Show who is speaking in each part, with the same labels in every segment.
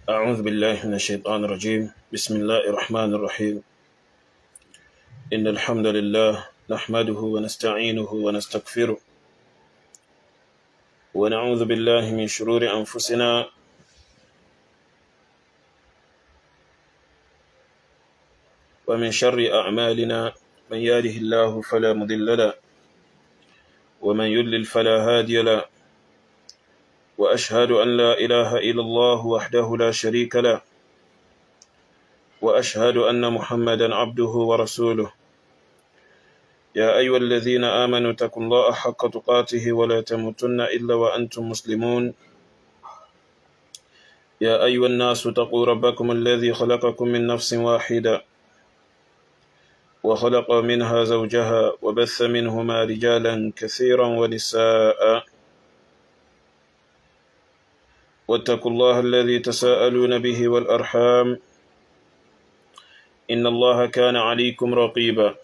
Speaker 1: أعوذ بالله من الشيطان الرجيم. بسم الله الرحمن الرحيم. إن الحمد لله نحمده ونستعينه ونستغفره ونعوذ بالله من شرور أنفسنا ومن شر أعمالنا. من يهده الله فلا مضل له ومن يضلل فلا هادي له، وأشهد أن لا إله إلا الله وحده لا شريك له، وأشهد أن محمدا عبده ورسوله. يا أيها الذين آمنوا اتقوا الله حق تقاته ولا تموتن إلا وأنتم مسلمون. يا أيها الناس اتقوا ربكم الذي خلقكم من نفس واحدة وخلق منها زوجها وبث منهما رجالا كثيرا ونساء. واتقوا الله الذي تساءلون به والأرحام إن الله كان عليكم رقيبا.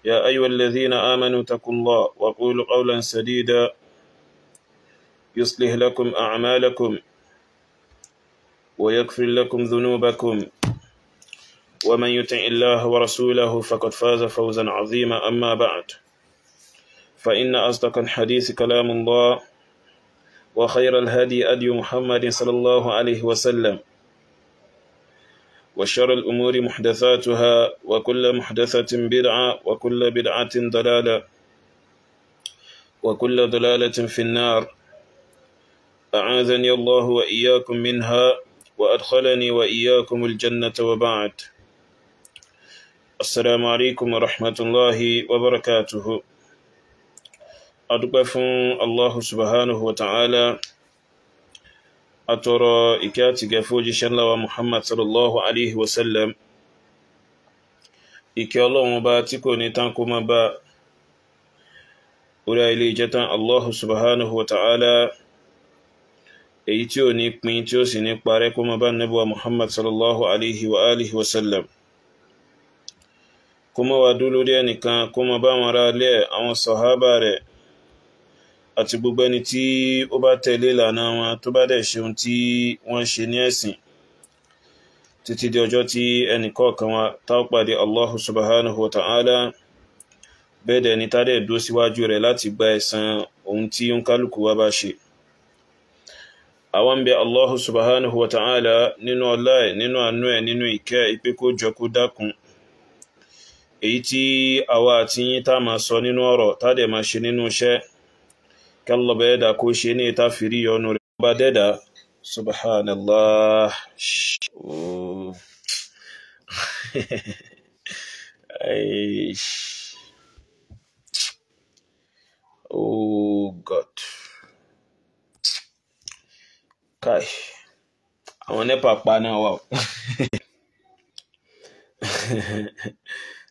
Speaker 1: يا أيها الذين آمنوا اتقوا الله وقولوا قولا سديدا يصلح لكم أعمالكم ويغفر لكم ذنوبكم، ومن يطع الله ورسوله فقد فاز فوزا عظيما. أما بعد، فإن أصدق الحديث كلام الله، وخير الهدي هدي محمد صلى الله عليه وسلم، وشر الأمور محدثاتها، وكل محدثة بدعة، وكل بدعة ضلالة، وكل ضلالة في النار. أعاذني الله وإياكم منها وأدخلني وإياكم الجنة. وبعد، السلام عليكم ورحمة الله وبركاته. adúpẹ́ fún Allahu subhanahu wa ta'ala, atọrọ ìkẹ́ àti ìgẹ̀ fún òjíṣẹ́ ńlá wa Muhammad sallallahu alaihi wasallam. Ìkẹ́ Ọlọ́run bá tí kò ní tán kó má bá orí ilé ìjẹta Allahu subhanahu wa ta'ala, èyí tí ó ní pín tí ó sì ní parẹ́ kó má bá Ànábì wa Muhammad sallallahu alaihi wa alihi wasallam, kó má wá dúró lórí ẹnìkan, kó má bá wọn ará ilé, àwọn sàhábà rẹ̀ àti gbogbo ẹni tí ó bá tẹ̀lé ìlànà wọn tó bá dẹ̀ ṣe ohun tí wọ́n ṣe ní ẹ̀sìn títí di ọjọ́ tí ẹnì kọ̀ọ̀kan wa tá ó pàdé Allahu subhanahu wa ta'ala. Bẹ́ẹ̀ dẹ̀ ni tá dẹ̀ dúró síwájú rẹ̀ láti gba ẹ̀san ohun tí ń kálukú wa bá ṣe. Àwọn bẹ̀ Allahu subhanahu wa ta'ala nínú ọlá ẹ̀, nínú àánú ẹ̀, nínú ìkẹ́ ìpé kó jọ kó dákun èyí tí àwa àti yín tá máa sọ nínú ọ̀rọ̀ tá dẹ̀ máa ṣe nínú iṣẹ́, kálọ̀ bẹ́ẹ̀ dà kó ṣe ní ìta fìrí ọ̀nà rẹ̀ bá dẹ́dà. Subhanallah. Oh God. Kai. Àwọn NEPA pa náà wà.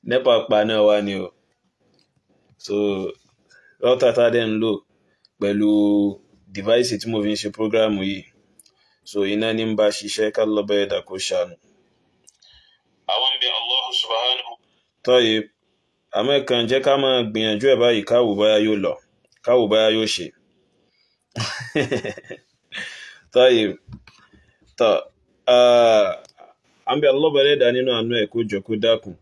Speaker 1: NEPA pa náà wà ní o. So, router tá dẹ̀ ń lò pẹ̀lú device tí mo fi ń ṣe program yìí, so iná ní ń bá ṣiṣẹ́, kálọ̀ bẹ́ẹ̀ dà kó ṣàánú. Àwọn bí Allah subhanahu tọ́yẹ amẹ́kan jẹ́ ká máa gbìyànjú ẹ̀ báyìí, káwò báyá yóò lọ, káwò báyá yóò ṣe. tọ́yẹ tọ́ àmì Allah bẹ́ẹ̀ dà nínú àánú ẹ̀ kó jọ kó dákun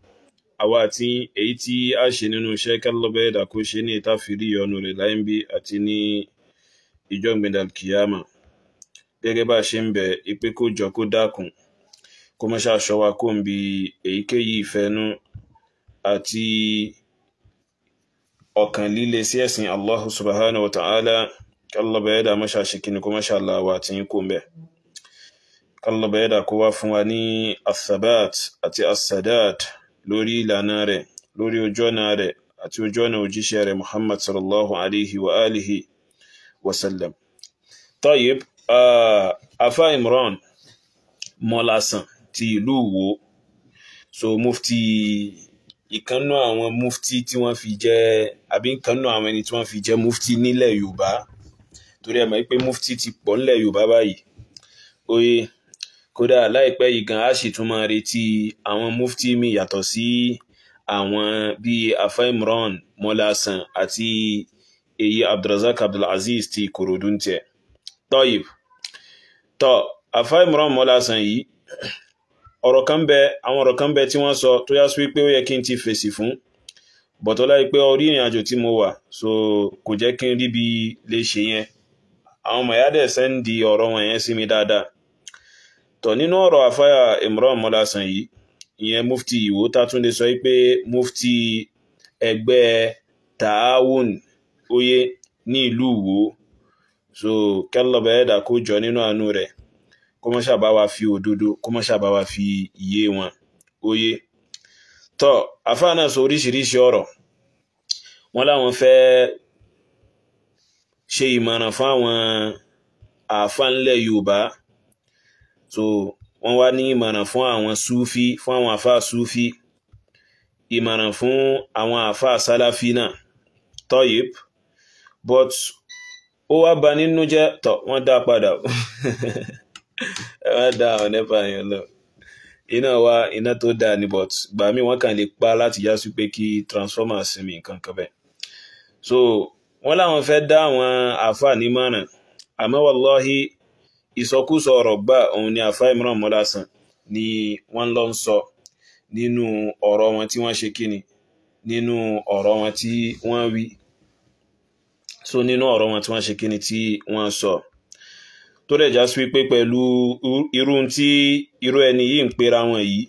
Speaker 1: àwa àti èyí tí a ṣe nínú iṣẹ́, kálọ̀ bẹ́ẹ̀ dà kó ṣe ní ìta fìrí ọ̀nà rẹ̀ láyé ń bí àti ní ìjọ́ gbẹ̀dà kìyàmà. Gẹ́gẹ́ bá ṣe ń bẹ̀ ìpé kó jọ kó dákun kó má ṣàṣọ wa kó ń bi èyíkéyìí ìfẹ́nú àti ọkàn líle sí ẹ̀sìn Allahu subhanahu wa ta'ala. Kálọ̀ bẹ́ẹ̀ dà má ṣàṣekíní kó má ṣàlàwà àti yín kó ń bẹ̀. Kálọ̀ bẹ́ẹ̀ dà kó wá fún wa ní athabat àti asadat lórí ìlànà rẹ̀, lórí ojú ọ̀nà rẹ̀ àti ojú ọ̀nà òjíṣẹ́ rẹ̀ Muhammad sallallahu alaihi wa alihi wasallam. Tayyib, Afa Imran Mọ́lásàn ti ìlú Ìwó, so mufti, ìkannú àwọn mufti tí wọ́n fi jẹ́, àbí ìkannú àwọn ẹni tí wọ́n fi jẹ́ mufti nílẹ̀ Yorùbá, torí ẹ mọ̀ pé mufti ti pọ̀ nílẹ̀ Yorùbá báyìí. Oye, kódà láìpẹ́ yìí gan a sì tún máa retí àwọn mufti mi yàtọ̀ sí àwọn bí Afa Imran Mọ́lásàn àti èyí Abdulrazak Abdulaziz ti Ìkòròdú ń tiẹ̀. Tọ́yìb tọ́ àfá Imran Mọ́lásàn yìí àwọn ọ̀rọ̀ kan bẹ tí wọ́n sọ tó yá sí wípé ó yẹ kí n ti fèsì fún bọ̀tọ́lá pé orí ìrìn àjò tí mo wà so kò jẹ́ kí n rí bí lè ṣe yẹn àwọn ọmọ ìyá dẹ̀ sẹ́ndì ọ̀rọ̀ wọn yẹn sí mi dáadáa. Tọ́ nínú ọ̀rọ̀ àfá Imran Mọ́lásàn yìí ìyẹn mufti Ìwó Tátúndé sọ pé mufti ẹgbẹ́ Ta'awun oyé ní ìlú Ìwó so kẹ́lọ́bẹ̀ ẹ̀dà kó jọ nínú àánú rẹ̀ kó mọ́ ṣàbá wa fi òdodo kó mọ́ ṣàbá wa fi iye wọn oyé. Tọ́ àfá náà sọ oríṣiríṣi ọ̀rọ̀ wọ́n láwọn fẹ́ ṣe ìmọ̀ràn fún àwọn àfá ńlẹ̀ Yorùbá so wọ́n wá ní ìmọ̀ràn fún àwọn Súfí fún àwọn àfá Súfí ìmọ̀ràn fún àwọn àfá Sálàfí náà. Tọ́yìb but ó wá bà nínú jẹ́ tọ́ wọ́n dá padà wọ́n dá àwọn nẹ́pà yẹn lọ iná tó dáa ní but gbà mí wọ́n kàn lè pa láti já sí pé kí transformer sinmi nǹkan kan bẹ́ẹ̀. So wọ́n láwọn fẹ́ dá àwọn àfá nímọ̀ràn àmọ́ wallahi ìsọkúsọ ọ̀rọ̀ gbà òun ni àfá Imran Mọ́lásàn ni wọ́n lọ ń sọ nínú ọ̀rọ̀ wọn tí wọ́n ṣe kíni nínú ọ̀rọ̀ wọn tí wọ́n wí so nínú ọ̀rọ̀ wọn tí wọ́n ṣe kíni tí wọ́n sọ tó dẹ̀ já sí wípé pẹ̀lú irú ẹni yìí ń pera wọn yìí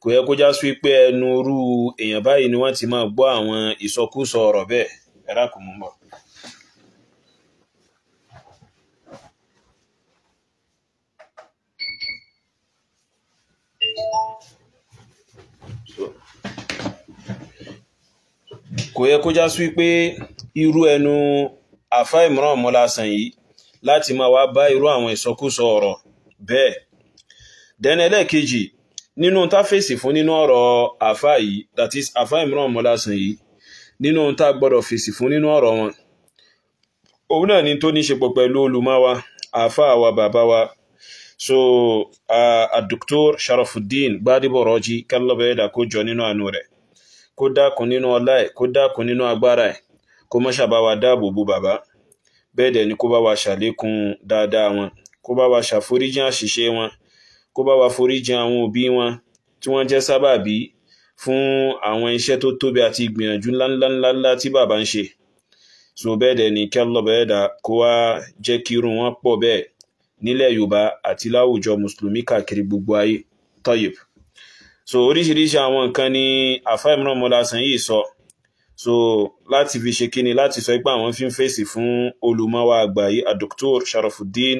Speaker 1: kò yẹ kó já sí wípé ẹnu irú èèyàn báyìí ni wọ́n ti máa gbọ́ àwọn ìsọkúsọ ọ̀rọ̀ bẹ́ẹ̀ ẹ̀rá kò mú bọ̀. Kò yẹ kó já sí wípé irú ẹnu àfá Imran Mọ́lásàn yìí láti máa wá bá irú àwọn ìsọkúsọ ọ̀rọ̀ bẹ́ẹ̀. Dẹ́nà ẹlẹ́ẹ̀kejì nínú tá fèsì fún nínú ọ̀rọ̀ àfá yìí that is àfá Imran Mọ́lásàn yìí nínú tá gbọ́dọ̀ fèsì fún nínú ọ̀rọ̀ wọn òun náà ni tó ní ṣe pọ̀ pẹ̀lú olùmọ́wa àfá wa bàbá wa so Dr. Sharafuddin Gbadebo Raji kálọ́bẹ̀ ẹ̀dà kó jọ nínú àánú rẹ̀ kó dákun nínú ọlá ẹ̀ kó dákun nínú agbára ẹ̀ kó má ṣàbá wa dáàbò bò bàbá bẹ́ẹ̀ dẹ̀ ni kó bá wa ṣàlékún dáadáa wọn kó bá wa ṣàforíjìn àṣìṣe wọn kó bá wa foríjìn àwọn òbí wọn tí wọ́n jẹ́ sábàbí fún àwọn iṣẹ́ tó tóbi àti ìgbìyànjú ńláńláńlá tí bàbá ń ṣe so bẹ́ẹ̀ dẹ̀ ni kí Allah ẹ̀dà kó wá jẹ́ kí irú wọn pọ̀ bẹ́ẹ̀ nílẹ̀ Yorùbá àti láwùjọ mùsùlùmí káàkiri gbogbo ayé. Tọ́yìb so oríṣiríṣi àwọn nǹkan ni àfá Imran Mọ́lásàn yìí sọ so láti fi ṣe kíni láti sọ pé àwọn fi ń fèsì fún olùmọ́wà àgbà yìí Dr. Sharafuddin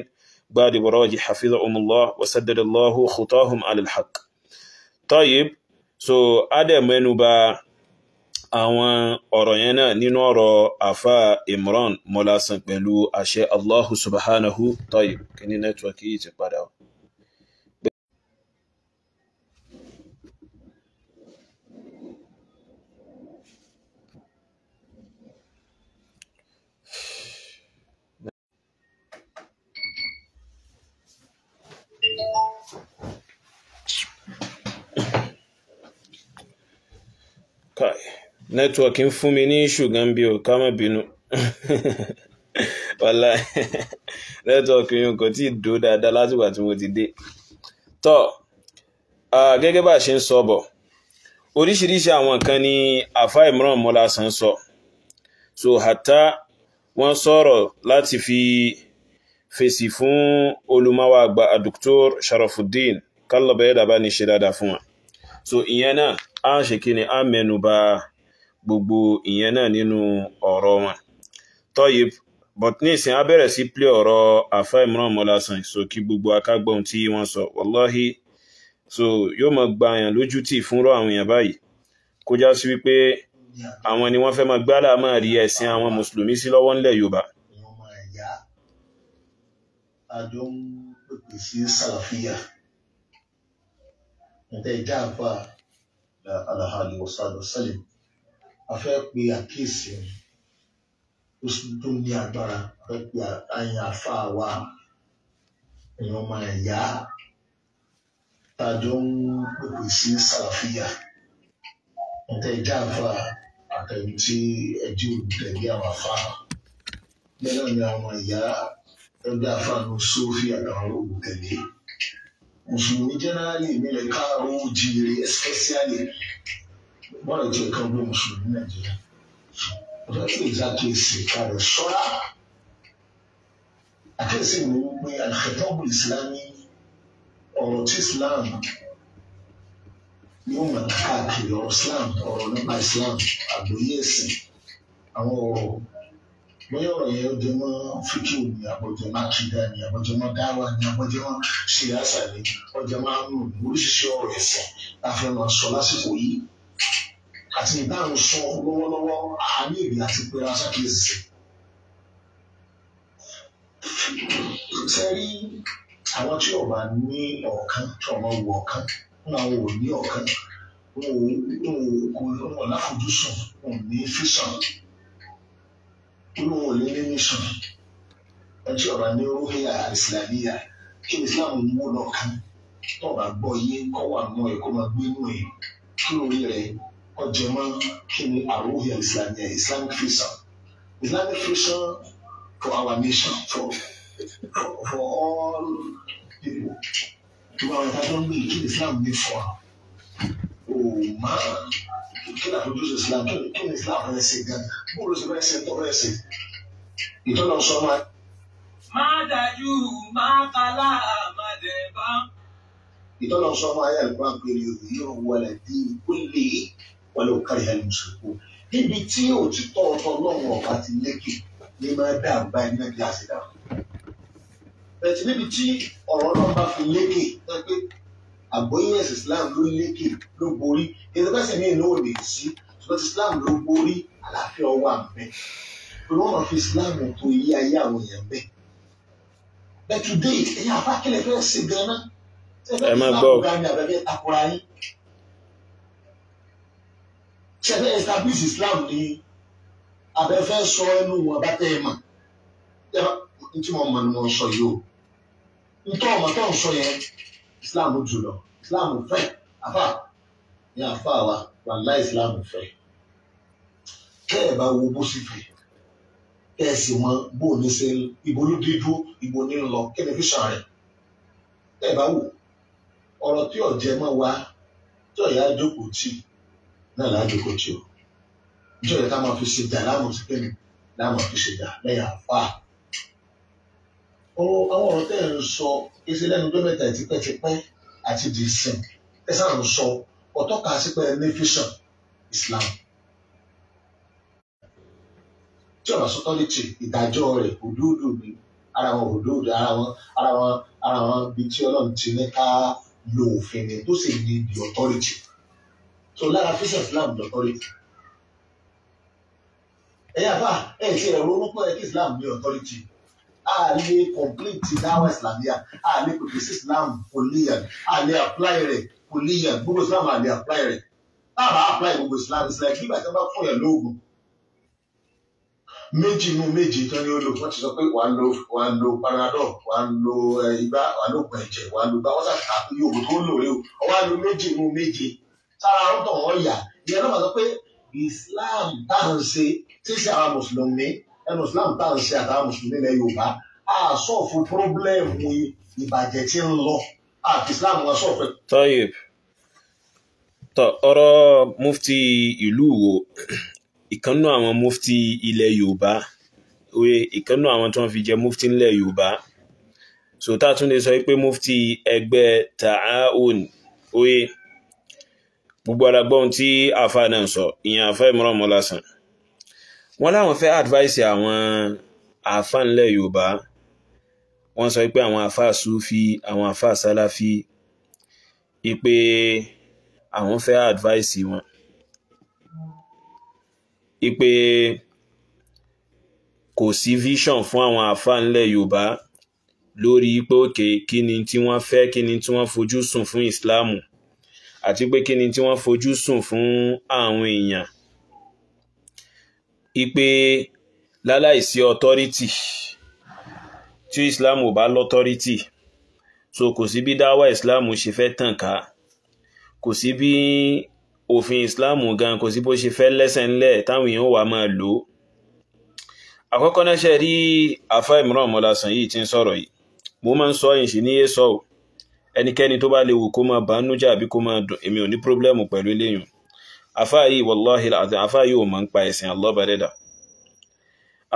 Speaker 1: Gbadebo Raji hafizahumullah wa saddadallahu khutahum ala al-haq. Tọ́yìb so adẹ̀ mẹ́nubà àwọn ọ̀rọ̀ yẹn náà nínú ọ̀rọ̀ àfá Imran Mọ́lásàn pẹ̀lú àṣẹ Allahu subhanahu. Tọ́yìb kí ní nẹ́tíwọ̀kì yìí ti padà wá. Nẹ́tíwọ̀kì ń fún mi ní ṣùgbọ́n bí o ká má bínú wàláhì nẹ́tíwọ̀kì yìí kò tí dó dáadáa látìgbà tí mo ti dé. Tọ́ gẹ́gẹ́ bá ṣe ń sọ bọ̀ oríṣiríṣi àwọn nǹkan ni àfá Imran Mọ́lásàn sọ so hàtá wọ́n sọ̀rọ̀ láti fi fèsì fún olùmọ́wà àgbà Dr. Sharafuddin kálọ̀bẹ̀ ẹ̀dà bá ní ṣe dáadáa fún wọn so ìyẹn náà a ń ṣe kí ni a mẹ́nubà gbogbo ìyẹn náà nínú ọ̀rọ̀ wọn. Tọ́yìb but ní ìsìn a bẹ̀rẹ̀ sí plé ọ̀rọ̀ àfá Imran Mọ́lásàn so kí gbogbo akágbọ́n tí wọ́n sọ wallahi so yóò mọ̀ gba àyàn lójú tí fúnrọ̀ àwọn èèyàn báyìí kó já sí wípé àwọn ni wọ́n fẹ́ máa gbálà máa rí ẹ̀sìn àwọn mùsùlùmí sí lọ́wọ́ ńlẹ̀ Yorùbá.
Speaker 2: Àjọ ń pèpè sí sàlàfíà ẹ̀tẹ́ ìjà àfà alahali wasadu salim a fẹ́ pe àkíyèsí tó ní agbára a fẹ́ pe àyàn àfà wa èèyàn máa yá àjọ ń pèpè sí sàlàfíà ẹ̀tẹ́ ìjà àfà àtẹ̀yìn tí ẹjí olùtẹ̀lé àwọn àfà bẹ́ẹ̀ ni àwọn ìyá ẹgbẹ́ àfààní sófì àtàwọn olóògùn tẹ̀lé mùsùlùmí jẹ́nẹ́rálì nílẹ̀ káàró jíire especially bọ́ọ̀lù tí ẹ̀ka ọgbẹ́ mùsùlùmí nàìjíríà ọ̀dọ́ tí ìjà kéèsì kárẹ̀ ṣọ́ra àkéèsì mi wípé al-khitab al-islami ọ̀rọ̀ tí islam yóò mọ̀ káàkiri ọ̀rọ̀ islam ọ̀rọ̀ nípa islam àgbọ́yé ẹ̀sìn àwọn ọ̀rọ̀ bóyá ọ̀rọ̀ yẹn ó jẹ mọ́ fíkìú ni àbọ̀jẹ̀ máa kíga ni àbọ̀jẹ̀ mọ́ dáwà ni àbọ̀jẹ̀ mọ́ síyáṣà ni ọjà máa ń lò ní oríṣiríṣi ọ̀rọ̀ ẹ̀sìn láfi máa sọ lásìkò yìí àti ìdáhùn sọ lọ́wọ́lọ́wọ́ àárín èdè àti pé aṣákìyèsí. sẹ́rí àwọn tí ọba ní ọ̀kan tí ọba wọ ọ̀kan wọn àwọn ò ní ọ̀kan wọn ò láfojúsùn wọn ò ní fíṣàn olóhùn olè ní mission ẹtí ọba ní oróhìá ìsìlámíyà kí ni islam ń wó lọ́kàn tó ọba gbọ́ yé kọ́ wà mọ́ ẹ̀ kó máa gbé inú ẹ̀ kí lórí rẹ̀ ọjọ́ mọ́ kí ni àróhìá ìsìlámíyà islamic vision for our nation for all people tó bá wọn kájọ́ ń gbé kí ni islam ní fún wa kí ni àfojúsùn islam kí ni islam rẹ̀ ṣe gan bó ló ṣe fẹ́ ṣe tó fẹ́ ṣe ìtọ́nà sọ máa.
Speaker 3: má dájú má kálá má dẹ̀ bá.
Speaker 2: ìtọ́nà sọ máa yà lùkọ́ àpèrè yóò wọlé bí wílé wọlé òkàrí ẹni mùsùlùmí níbi tí òtítọ́ ọ̀tọ̀ lọ́wọ́ ọ̀gá ti lékè ní máa dá àgbá ẹni náà bí a ṣe dá. bẹ̀tì níbi tí ọ̀rọ̀ náà bá fi lékè pé àgbóyè ẹ̀sìn islam ló lékè ló borí ìdẹ́gbẹ́sẹ̀ ní ìlú òde sí ṣùgbọ́n ti islam ló borí àlàáfíà ọwọ́ àmì pé wọ́n máa fi islam tó ilé ayé àwọn èèyàn bẹ́ẹ̀. but today ẹ̀yin àfákẹ́lẹ̀ fẹ́ ṣe gan-an
Speaker 1: ẹ máa gbọ́
Speaker 2: ní abẹ́fẹ́ takora yín ṣẹ̀fẹ́ establish islam ní abẹ́fẹ́ sọ ẹnu wọn bá tẹ́ ẹ mọ̀ tí wọ́n mọ̀ ní wọ́n sọ yìí o ntọ́ ọmọ tó ń sọ yẹn islam jùlọ islam fẹ́ afa ní afa wa wàlá islam fẹ́ kẹ́ ẹ̀ bá wo bó sì fẹ́ kẹ́ ẹ̀ sì mọ bó ní ṣe ibo ló dé dúró ibo ní lọ kẹ́ ẹ̀ fi sàn rẹ̀ kẹ́ ẹ̀ bá wò ọ̀rọ̀ tí ọ̀jẹ̀ mọ́ wa tí ọ̀yà jókòó tì náà là á jókòó tì o nítorí ká máa fi ṣe jà láàmú sí kẹ́mi láàmú fi ṣe jà lẹ́yìn afa àwọn ọ̀rọ̀ tẹ́ ẹ̀ ń sọ ẹsẹ̀ lẹ́nu tó mẹ́ta tipẹ́tipẹ́ àti di sin ẹ sáà ń sọ ọ̀tọ́ka sí pé ní fíṣàn Islam tí ọ̀rọ̀ sọ́tọ́lìtì ìdájọ́ rẹ̀ òdòdó ni ara wọn òdòdó ara wọn bíi tí Ọlọ́run ti ní ká lo òfin ni tó sì ní the authority so lára fíṣàn Islam the authority ẹ̀yà bá ẹ̀ ti ẹ̀rọ orúkọ ẹ̀ kí Islam ní authority. A lè complete dáwà islamiyà a lè pèpè sí islam kòlíyàn a lè apply rẹ̀ kòlíyàn gbogbo islam a lè apply rẹ̀ a bá apply gbogbo islam islam nígbà tí wọ́n bá fún yàn lóògùn méjì inú méjì tó ní ó lò wọ́n ti sọ pé wàá lo panadol wàá lo igbá wàá lo ògùn ẹ̀jẹ̀ wàá lo gbá wọ́n ṣàtìkà pé yóò tó lò rí o wàá lo méjì inú méjì sára ń tọ̀ wọ́n yà ìyẹn náà wọ́n sọ pé islam tá à ń ṣe tí ṣe àwọn mùsùlùmí ẹnu islam tá à ń ṣe àtàwọn mùsùlùmí ilẹ̀ yorùbá a sọ fún pírọ́blẹ́mù ìbàjẹ́ tí ń lọ àti islam wọn sọ fẹ́.
Speaker 1: Tayyib ọ̀rọ̀ mufti ìlú Ìwó ìkànnú àwọn mufti ilẹ̀ yorùbá ìkànnú àwọn tí wọ́n fi jẹ mufti ilẹ̀ yorùbá so tá a tún lè sọ pé mufti ẹgbẹ́ Ta'awun oye gbogbo aragbọ́n tí àfa náà sọ ìyẹn àfa Imran Mọ́lásàn wọ́n láwọn fẹ́ advice àwọn àfá ńlẹ̀ Yorùbá wọ́n sọ pé àwọn àfá Súfí àwọn àfá Sálàfí ìpé àwọn fẹ́ advice wọn ìpé kò sí vision fún àwọn àfá ńlẹ̀ Yorùbá lórí pé òkè kí ni tí wọ́n fẹ́ kí ni tí wọ́n fojú sùn fún Ìsìláàmù àti pé kí ni tí wọ́n fojú sùn fún àwọn èèyàn ìpé láláìsí authority tí Islam ò bá l'authority so kò sí bí dáwà Islam ṣe fẹ́ tàn ká kò sí bí òfin Islam gan kò sí bó ṣe fẹ́ lẹ́sẹ̀ ńlẹ̀ táwọn èèyàn wà máa lò àkọ́kọ́ náà ṣe rí àfá Imran Mọ́lásàn yìí tí ń sọ̀rọ̀ yìí mo máa ń sọ yìí sí ní yé sọ ẹnikẹ́ni tó bá lè wù kó máa bánú jà àbí kó máa dùn èmi ò ní pírọ́blẹ́mù pẹ̀lú eléyìn àfá yìí wallahi alazim àfá yìí ò máa ń pa ẹ̀sìn Allah bá dẹ́dà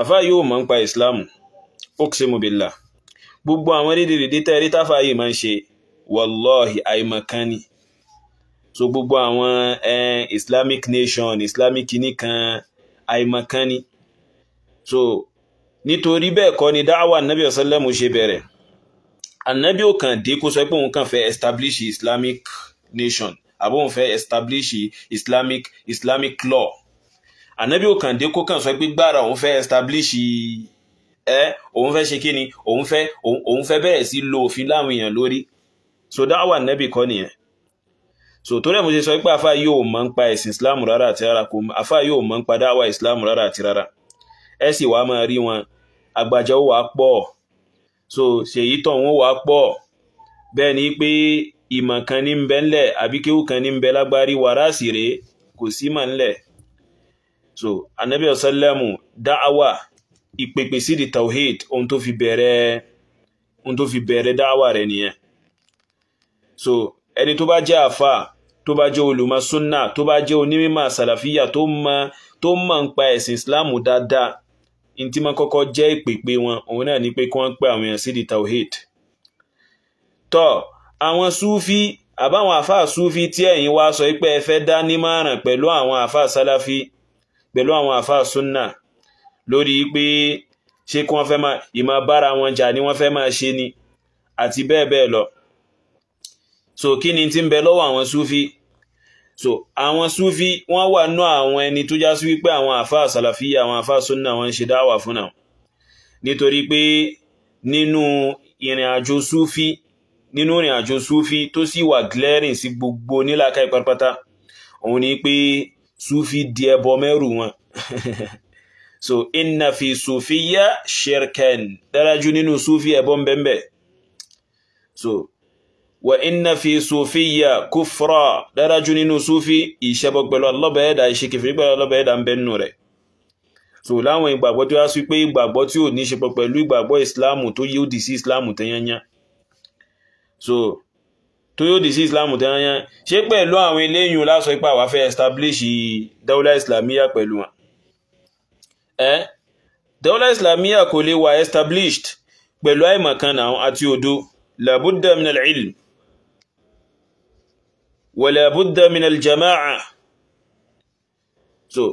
Speaker 1: àfá yìí ò máa ń pa ìsìlámù uqsimu billah gbogbo àwọn rédèrèdè tẹ́rí táfà yìí máa ń ṣe wallahi àìmọ̀kánì so gbogbo àwọn Islamic nation Islamic kìnnìkan àìmọ̀kánì so nítorí bẹ́ẹ̀ kọ́ ni dáwà Nabi sallallahu ṣe bẹ̀rẹ̀ Ànábì ò kàn dé kó sọ pé òun kàn fẹ́ establish Islamic nation àbí òun fẹ́ establish Islamic law Ànábì ò kàn dé kó kàn sọ pé gbára òun fẹ́ establish òun fẹ́ ṣe kíni òun fẹ́ bẹ̀rẹ̀ sí lo òfin láwọn èèyàn lórí so dáwà Ànábì kọ́ nìyẹn so tó rẹ̀ mo ṣe sọ pé àfá yóò mọ̀ ń pa ẹ̀sìn Islam rárá àti rárá kò àfá yóò mọ̀ ń pa dáwà Islam rárá àti rárá ẹ sì wá máa rí wọn àgbàjọ wà pọ̀ so ṣèyí tọ̀ wọ́n wà pọ̀ bẹ́ẹ̀ ni pé ìmọ̀ kan ní ń bẹ ńlẹ̀ àbí kéwù kan ní ń bẹ lágbárí wàrà sí rèé kò sí mọ̀ ńlẹ̀ so Ànábì ọ̀sálẹ́mù dáwà ìpèpè sí di tawhid ohun tó fi bẹ̀rẹ̀ dáwà rẹ̀ nìyẹn so ẹni tó bá jẹ́ àfà tó bá jẹ́ olùmọ̀ súnnà tó bá jẹ́ onímọ̀ sàlàfíyà tó mọ̀ ń pa ẹ̀sìn Islam dáadáa in tí ma kọ́kọ́ jẹ́ ìpèpè wọn òun náà ní pé kí wọ́n pè àwọn èèyàn sí di tawhid tọ́ àwọn súfí àbáwọn àfáà súfí tí ẹ̀yin wá sọ pé ẹ fẹ́ dá nímọ̀ràn pẹ̀lú àwọn àfáà sálàfí pẹ̀lú àwọn àfáà súnnà lórí pé ṣé kí wọ́n fẹ́ máa ìmọ̀ bára wọn jà ni wọ́n fẹ́ máa ṣe ni àti bẹ́ẹ̀ bẹ́ẹ̀ lọ so kí ni tí ń bẹ lọ́wọ́ àwọn súfí so àwọn súfí wọ́n wà nú àwọn ẹni tó já sí wípé àwọn àfáà sàlàfíyà àwọn àfáà súnnà wọ́n ń ṣe dáwà fún náà nítorí pé nínú ìrìn àjò súfí tó sì wà glaring sí gbogbo nílàkà ìpátápátá òun ni pé súfí di ẹbọ mẹ́rù wọn so inna fi sufiyya shirkan dárájú nínú súfí ẹbọ mbẹ̀mbẹ̀ so wa inna fi sufiyya kufra dárájú nínú súfí ìṣẹ́bọ pẹ̀lú allọ́bẹ̀ẹ́dà ìṣẹ́kẹfẹ́ pẹ̀lú allọ́bẹ̀ẹ́dà ń bẹ̀nù rẹ̀ so láwọn ìgbàgbọ́ tó yá sí pé ìgbàgbọ́ tí ò ní ṣe pẹ̀lú ìgbàgbọ́ ìsìláàmù tó yóò dì sí ìsìláàmù tẹ́yányá so tó yóò dì sí ìsìláàmù tẹ́yányá ṣé pẹ̀lú àwọn eléyìn lásọ ipá wà fẹ́ establish dáúlà islamiyya pẹ̀lú wọn dáúlà islamiyya kò lè wà established pẹ̀lú àìmọ̀kan àti òdo labudda min al-ilm wa labudda min al-jama'a so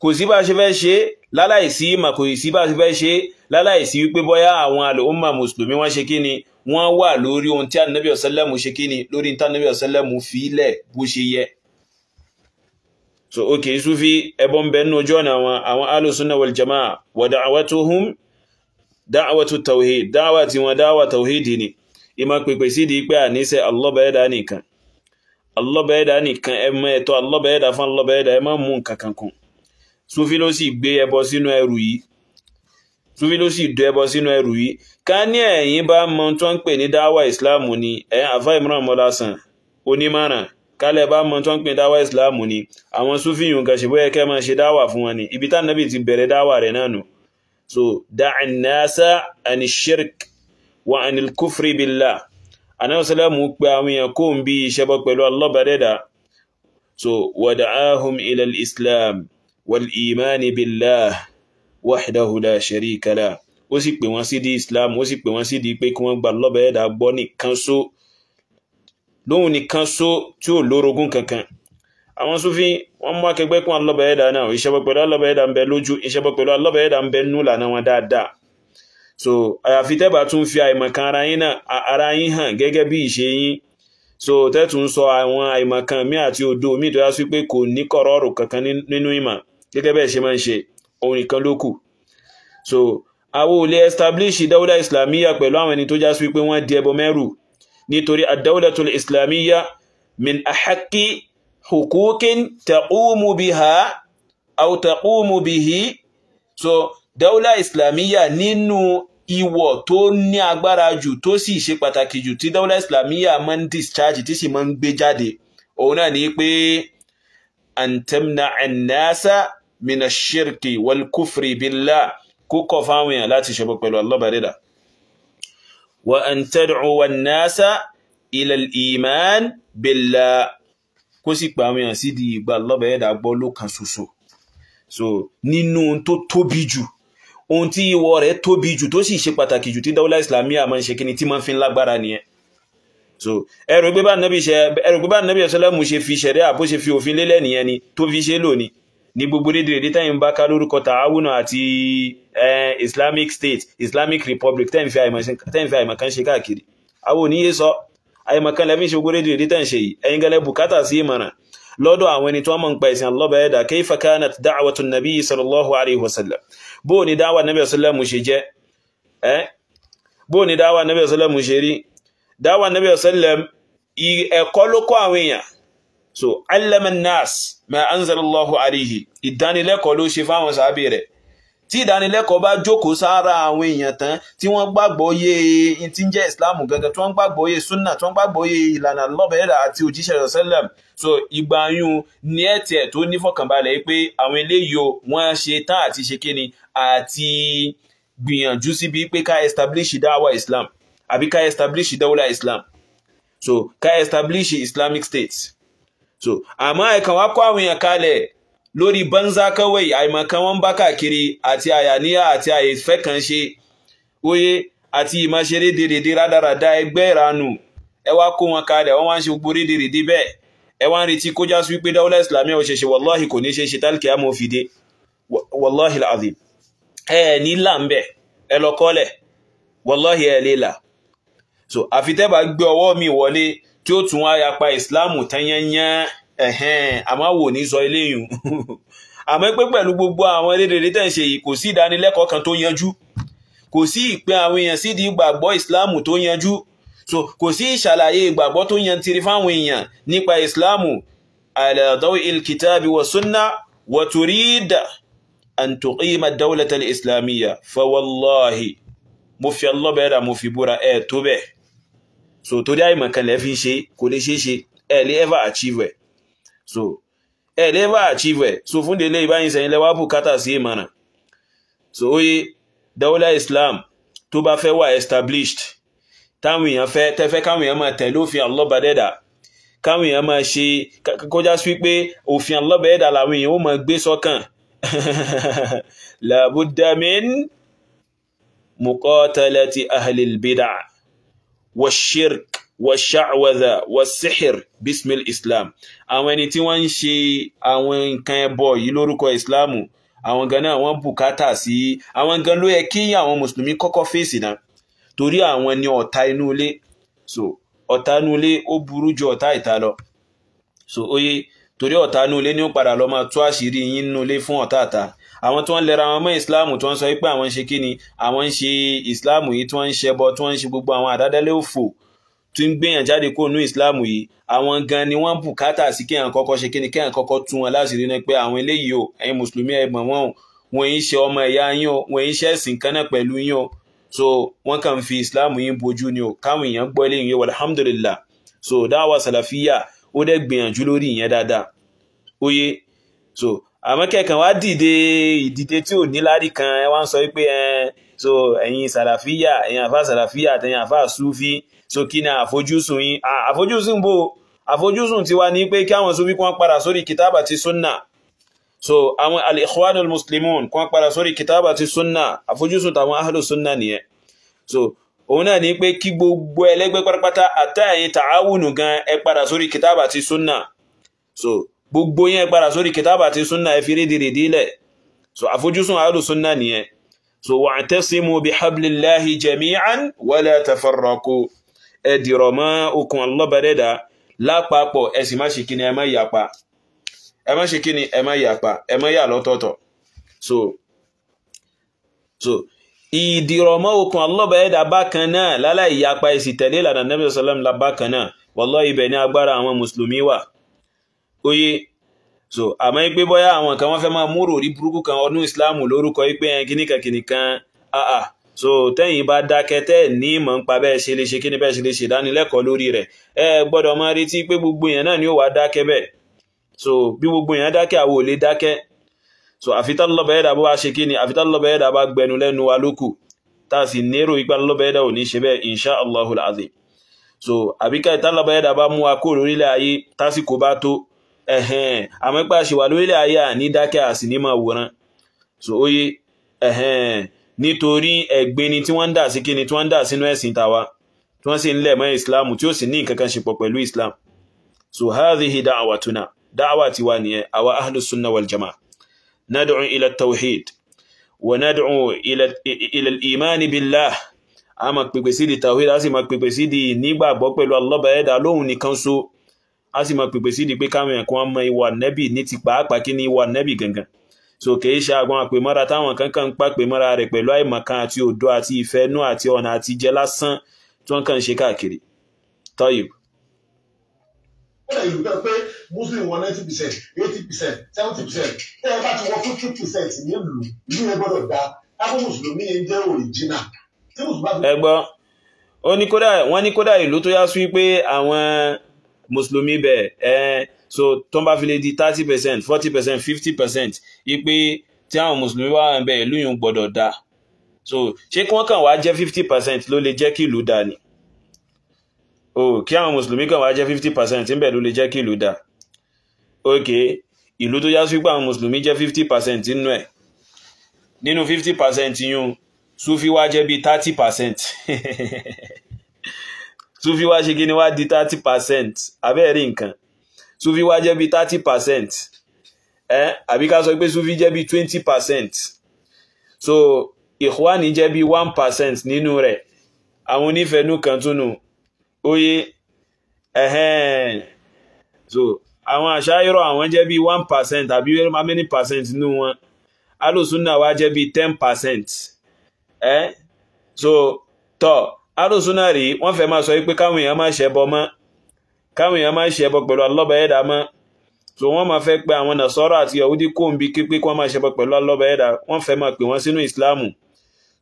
Speaker 1: kò sí bá ṣe fẹ́ ṣe láláìsí ìmọ̀ kò sí bá ṣe fẹ́ ṣe láláìsí wípé bóyá àwọn al'umma mùsùlùmí wọ́n ṣe kíni wọ́n wà lórí ohun tí Ànábì ọ̀sálẹ́mù ṣe kíni lórí tí Ànábì ọ̀sálẹ́mù fi ilẹ̀ bó ṣe yẹ so okay Sufi ẹbọn bẹnu ojú ọ̀nà àwọn alùsùnà wal jama'a wa da'watuhum da'watu tawhid dáwà tí wọ́n dáwà tawhid ni ìmọ̀ pèpè sí di pé àníṣẹ́ allọ́bẹ̀ẹ́dà nìkan ẹmọ́ ẹ̀tọ́ allọ́bẹ̀ẹ́dà fún allọ́bẹ̀ẹ́dà ẹ má mú nǹkan kún Sufi ló sì gbé ẹbọ sínú ẹrù yìí ká ní ẹ̀yin bá mọ̀ tó ń pè ní dáwà ìsìláàmù ni àfá Imran Mọ́lásàn onímọ̀ràn kálẹ̀ bá mọ̀ tó ń pè ní dáwà ìsìláàmù ni àwọn Sufi yùn kà ṣe bóyá kẹ́ máa ṣe dáwà fún wọn ni ibi tá Nábì ti bẹ̀rẹ̀ dáwà rẹ̀ náà nù so da'an nasa ani shirk wa anil kufri billah Ànábì sálàmù pé àwọn èèyàn kó ń bí ìṣẹ́bọ pẹ̀lú Allah bá dẹ́dà so wada'ahum ila al-islam wal imani billah wahdahu la sharika lah ó sì pè wọ́n sí di islam ó sì pè wọ́n sí di pé kí wọ́n gba Allah bá dẹ́dà gbọ́ nìkan ṣo lóhun nìkan ṣo tí ó lórogún kankan àwọn Sufi wọ́n mú akẹgbẹ́ kún Allah bá dẹ́dà náà ìṣẹ́bọ pẹ̀lú Allah bá dẹ́dà ń bẹ lójú ìṣẹ́bọ pẹ̀lú Allah bá dẹ́dà ń bẹ nú lànà wọn dáadáa so àyàfi tẹ́bà tún fi àìmọ̀kan ara yín hàn gẹ́gẹ́ bí ìṣe yín so tẹ́tùn sọ àwọn àìmọ̀kan mí àti odò mí tó yá sí pé kò ní kọ̀rọ̀rù kankan nínú ìmọ̀ gẹ́gẹ́ bẹ́ẹ̀ ṣe máa ń ṣe ohun nìkan ló kù so àwọn ò lè establish dáúlà islamiyya pẹ̀lú àwọn ẹni tó já sí pé wọ́n di ẹbọ mẹ́rù nítorí ad-dawlatul islamiyya min ahaqqi huquqin taqumu biha aw taqumu bihi so dáúlà islamiyya nínú ìwọ̀ tó ní agbára jù tó sì ṣe pàtàkì jù tí dáúlà islamiyya máa ń discharge tí sì máa ń gbé jáde òun náà ni pé an tamna'a an-nasa min ash-shirki wal kufri billah kó kọ̀ fáwọn èèyàn láti ṣẹbọ pẹ̀lú Allah bá dẹ́dà wa an tad'u an-nasa ila al-iman billah kó sì pa àwọn èèyàn sí di ìgbà Allah bá dẹ́dà gbọ́ lọ́kan ṣoṣo so nínú tó tóbi jù ohun tí ìwọ rẹ̀ tóbi jù tó sì ṣe pàtàkì jù tí dáwọ́lá islamiyya máa ń ṣe kíni tí máa ń fi lágbára nìyẹn so ẹ̀rọ gbé bá nàbí ọ̀sọ́lẹ́mù ṣe fi ṣẹ̀rẹ́ àbó ṣe fi òfin lélẹ̀ nìyẹn ni tó fi ṣe lónìí ní gbogbo rédèrèdè tẹ́yìn bá ká lórúkọ tààwùnà àti Islamic State Islamic Republic tẹ́yìn fi àìmọ̀kan ṣe káàkiri àwọn oníyé sọ àìmọ̀kan lẹ́fí ṣe gbogbo rédèrèdè tẹ́yìn ṣe yìí ẹ̀yin gẹ́lẹ́ bùkátà sí ìmọ̀ràn lọ́dọ̀ àwọn ẹni tó mọ̀ ń pa ìsìn Allah bá dẹ́dà kayfa kanat da'watu nabi sallallahu alaihi wasallam bó ni dáwà nabi sallallahu ṣe jẹ́ bó ni dáwà nabi sallallahu ṣe rí dáwà nabi sallallahu ẹ̀kọ́ ló kọ́ àwọn èèyàn so allama an-nas ma anzalallahu alaihi ìdánilẹ́kọ̀ọ́ ló ṣe fáwọn sàábé rẹ̀ tí ìdánilẹ́kọ̀ọ́ bá jókòó sára àwọn èèyàn tán tí wọ́n gbàgbọ́ yé tí ń jẹ́ ìsìláàmù gẹ́gẹ́ tí wọ́n gbàgbọ́ yé súnnà tí wọ́n gbàgbọ́ yé ìlànà lọ́bẹ̀ẹ́dà àti òjíṣẹ́ sallam so ìgbàyún ní ẹ̀tẹ̀ tó nífọ̀kànbalẹ̀ pé àwọn eléyìí wọ́n ṣe tán àti ṣe kíni àti gbìyànjú síbi pé ká establish dáwà islam àbí ká establish dáwà islam so ká establish Islamic State so àmọ́ ẹ̀kan wá kọ́ àwọn èèyàn kalẹ̀ lórí banza kawai àìmọ̀kan wọn bá káàkiri àti àyàníyà àti àìfẹ́ kan ṣe oye àti ìmáṣeré dèrèdè rádaràdá ẹgbẹ́ ìranù ẹ wá kó wọn kalẹ̀ wọ́n wá ń ṣe gbogbo dèrèdè bẹ́ẹ̀ ẹ wá ń retí kó já sí wípé dáwọ́lá islamiyya ò ṣeṣe wàláhì kò ní ṣe tálkì àmọ́ fìdé wàláhì al-azim ẹ ní láǹbẹ̀ ẹ lọ kọ́lẹ̀ wàláhì ẹ lè là so àfitẹ́bà gbé ọwọ́ mi wọlé tí ó tún wá yapa ìsìláàmù tanyanya àmọ́ wò ní sọ eléyìn àmọ́ pé pẹ̀lú gbogbo àwọn rédèrè tẹ́ ń ṣe yìí kò sí ìdánilẹ́kọ̀ọ́ kan tó yanjú kò sí ìpè àwọn èèyàn sí di ìgbàgbọ́ ìsìláàmù tó yanjú so kò sí ìṣàlàyé ìgbàgbọ́ tó yantiri fáwọn èèyàn nípa ìsìláàmù ala daw'il kitabi wa sunna wa turida an tuqima ad-dawlata al-islamiyya fa wallahi mo fi Allah bẹ́ẹ̀dà mo fi búra tó bẹ́ẹ̀ so torí àìmọ̀kan lẹ́ fi ṣe kò lè ṣe lè ever achieve ẹ̀ so lè ever achieve ẹ̀ so fún délé ìbáyìí sẹ́yìn lẹ́wà bùkátà sí ìmọ̀ràn so oye dáwọ́lá islam tó bá fẹ́ wà established táwọn èèyàn fẹ́ tẹ́fẹ́ káwọn èèyàn máa tẹ̀lé òfin Allah bẹ́ẹ̀dà káwọn èèyàn máa ṣe kọjá sí pé òfin Allah bẹ́ẹ̀dà làwọn èèyàn ó máa gbé sọ́kàn labudda min muqatalati ahli al-bid'ah والشرك والشعوذة والسحر باسم الإسلام àwọn ẹni tí wọ́n ń ṣe àwọn nǹkan ẹbọ yìí lórúkọ ìsìláàmù àwọn gan náà wọ́n bùkátà sí àwọn gan ló yẹ kí àwọn mùsùlùmí kọ́kọ́ fèsì náà torí àwọn ni ọ̀tá inú ilé so ọ̀tá inú ilé ó burú ju ọ̀tá ìta lọ so oye torí ọ̀tá inú ilé ni ó padà lọ máa tú àṣírí yín nínú ilé fún ọ̀tá àta àwọn tí wọ́n lẹ́ra wọn mọ́ ìsìláàmù tí wọ́n sọ pé àwọn ń ṣe kíni àwọn ń ṣe ìsìláàmù yìí tí wọ́n ń ṣẹbọ tí wọ́n ń ṣe gbogbo àwọn àdádálẹ̀ òfò tí ń gbéyàn jáde kó nú ìsìláàmù yìí àwọn gan ni wọ́n bùkátà sí kí àwọn kọ́kọ́ ṣe kíni kí àwọn kọ́kọ́ tú wọn láṣìírí náà pé àwọn eléyìí o ẹ̀yin mùsùlùmí ẹ̀gbọ́n wọn ń ṣe ọmọ ẹ̀yà yín o wọn ń ṣe ẹ̀sìn kan náà pẹ̀lú yín o so wọ́n kàn fi ìsìláàmù yín bojú ni o káwọn èèyàn gbọ́ eléyìí o alhamdulillah so dáwà sàlàfíyà ó dẹ̀ gbìyànjú lórí ìyẹn dáadáa oye so àmọ́ kẹ́kàn wá ìdìde tí ò ní lárí kan ẹ wá ń sọ wípé so ẹ̀yin sàlàfíyà ẹ̀yin àfá sàlàfíyà àtẹ̀yin àfá súfí so kí ni àfojúsùn yín àfojúsùn bò àfojúsùn ti wá ní pé kí àwọn súfí kún padà sórí kìtàbà ti súnnà so àwọn al-ikhwanul muslimun kún padà sórí kìtàbà ti súnnà àfojúsùn tàwọn ahlu súnnà nìyẹn so òun náà ní pé kí gbogbo ẹlẹ́gbẹ́ pátápátá àtẹ̀yin tààwùnù gan ẹ padà sórí kìtàbà ti súnnà so gbogbo yẹn padà sórí kìtàbà àti súnnà ẹ fi rédèrè dílẹ̀ so àfojúsùn ahlu súnnà nìyẹn so wa'tasimu bihablillahi jami'an wala tafarraqu ẹ dìrọ̀ mọ́ okùn Allah bẹ́ẹ̀dà lápapọ̀ ẹ sì má ṣe kíni ẹ má yapa ẹ má ṣe kíni ẹ má yapa ẹ má yà lọ́tọ̀ọ̀tọ̀ so ìdìrọ̀ mọ́ okùn Allah bẹ́ẹ̀dà bákan náà láláì yapa ẹ sì tẹ̀lé ìlànà Nabi sallam la bákan náà wallahi ibẹ̀ ní agbára àwọn mùsùlùmí wà oye so àmọ́ ipé bọ́yá àwọn kan wọ́n fẹ́ máa múrò rí burúkú kan ọdún ìsìláàmù lórúkọ ipé kìníkàkìníkan so tẹ́yìn bá dákẹ́ tẹ́ ní mọ̀ ń pa bẹ́ẹ̀ ṣe lè ṣe kí ní bẹ́ẹ̀ ṣe lè ṣe ìdánilẹ́kọ̀ọ́ lórí rẹ̀ ẹ gbọ́dọ̀ máa retí pé gbogbo èèyàn náà ni ó wà dákẹ́ bẹ́ẹ̀ so bí gbogbo èèyàn dákẹ́ àwọ̀ ò lè dákẹ́ so àfitálọ́ bẹ̀ẹ́dà bó wá ṣe kí ni àfitálọ́ bẹ̀ẹ́dà bá gbẹnu lẹ́nu wa lókù tá sì nérò ipa lọ́ bẹ̀ẹ́dà ò ní ṣe bẹ́ẹ̀ insha Allahul azim so àbíká ìtálọ́ bẹ̀ẹ́dà bá mú wa kó lórílẹ̀ ayé tásìkò bá tó àmọ́ ipá ṣe wà lórílẹ̀ ayé à ní dákẹ́ àsì ní máa wòran so óyé nítorí ẹ̀gbin ni tí wọ́n ń dà sí kíni tí wọ́n ń dà sínú ẹ̀sìn tàwa tí wọ́n sì ń lẹ̀ mọ́ ìsìláàmù tí ó sì ní nǹkan kan ṣe pọ̀ pẹ̀lú ìsìláàmù so hadhihi da'watuna da'wa tiwa nìyẹn àwa ahlus sunna wal jamaa nad'u ila at-tawhid wa nad'u ila al-iman billah a máa pèpè sí di tawhid a sì máa pèpè sí di nígbàgbọ́ pẹ̀lú Allah bẹ̀ẹ́dà lóhun nìkan so a sì máa pèpè sí di pé káwọn ẹ̀kọ́ mọ ìwà nẹ́bì ní ti pàápàá kí ní ìwà nẹ́bì gangan so kìí ṣe àgbọn àpèmọ́ra táwọn kankan ń pàpèmọ́ra rẹ̀ pẹ̀lú àìmọ̀kan àti òdo àti ìfẹ́nú àti ọ̀nà àti jẹ lásán tí wọ́n kàn ń ṣe káàkiri tọ́yìb.
Speaker 2: ó lè yìí pé muslim wọ 90%, 80%, 70%, tẹ́ ẹ bá ti wọ 50% nílùú ìlú yẹn gbọ́dọ̀ dá káfọ́ mùsùlùmí yẹn jẹ́ original.
Speaker 1: ẹ gbọ́ wọ́n ní kódà ìlú tó yá sí pé àwọn mùsùlùmí bẹ̀ so tó ń bá fi lè di 30%, 40%, 50% ipe tí àwọn mùsùlùmí wà ń bẹ ìlú yìí gbọ́dọ̀ dá so ṣé kí wọ́n kàn wá jẹ́ 50% ló lè jẹ́ kí ìlú dá ni kí àwọn mùsùlùmí kàn wá jẹ́ 50% ń bẹ ló lè jẹ́ kí ìlú dá ok ìlú tó yá sí pé àwọn mùsùlùmí jẹ́ 50% nínú ẹ̀ nínú 50% yún Súfí wá jẹ́ bí 30% Súfí wá ṣe kí ni wá di 30% abẹ́ẹ̀rí nǹkan Súfí wá jẹ́ bí 30% àbí ká sọ pé Súfí jẹ́ bí 20% so Ikhwani jẹ́ bí 1% nínú rẹ̀ àwọn onífẹ̀ẹ́nú kan túnú óyé so àwọn Àṣáírọ̀ àwọn jẹ́ bí 1% àbí how many percent nínú wọn Alùsúnnà wá jẹ́ bí 10%. So tọ́ Alùsúnnà rí wọ́n fẹ́ máa sọ pé káwọn èèyàn máa ṣẹbọ mọ́ káwọn èèyàn máa ṣẹbọ pẹ̀lú Allah bẹ̀ẹ́dà mọ́ so wọ́n máa fẹ́ pé àwọn Nasara àti Yahudi kó ń bí kípé kí wọ́n máa ṣẹbọ pẹ̀lú Allah bẹ̀ẹ́dà wọ́n fẹ́ máa pè wọ́n sínú ìsìláàmù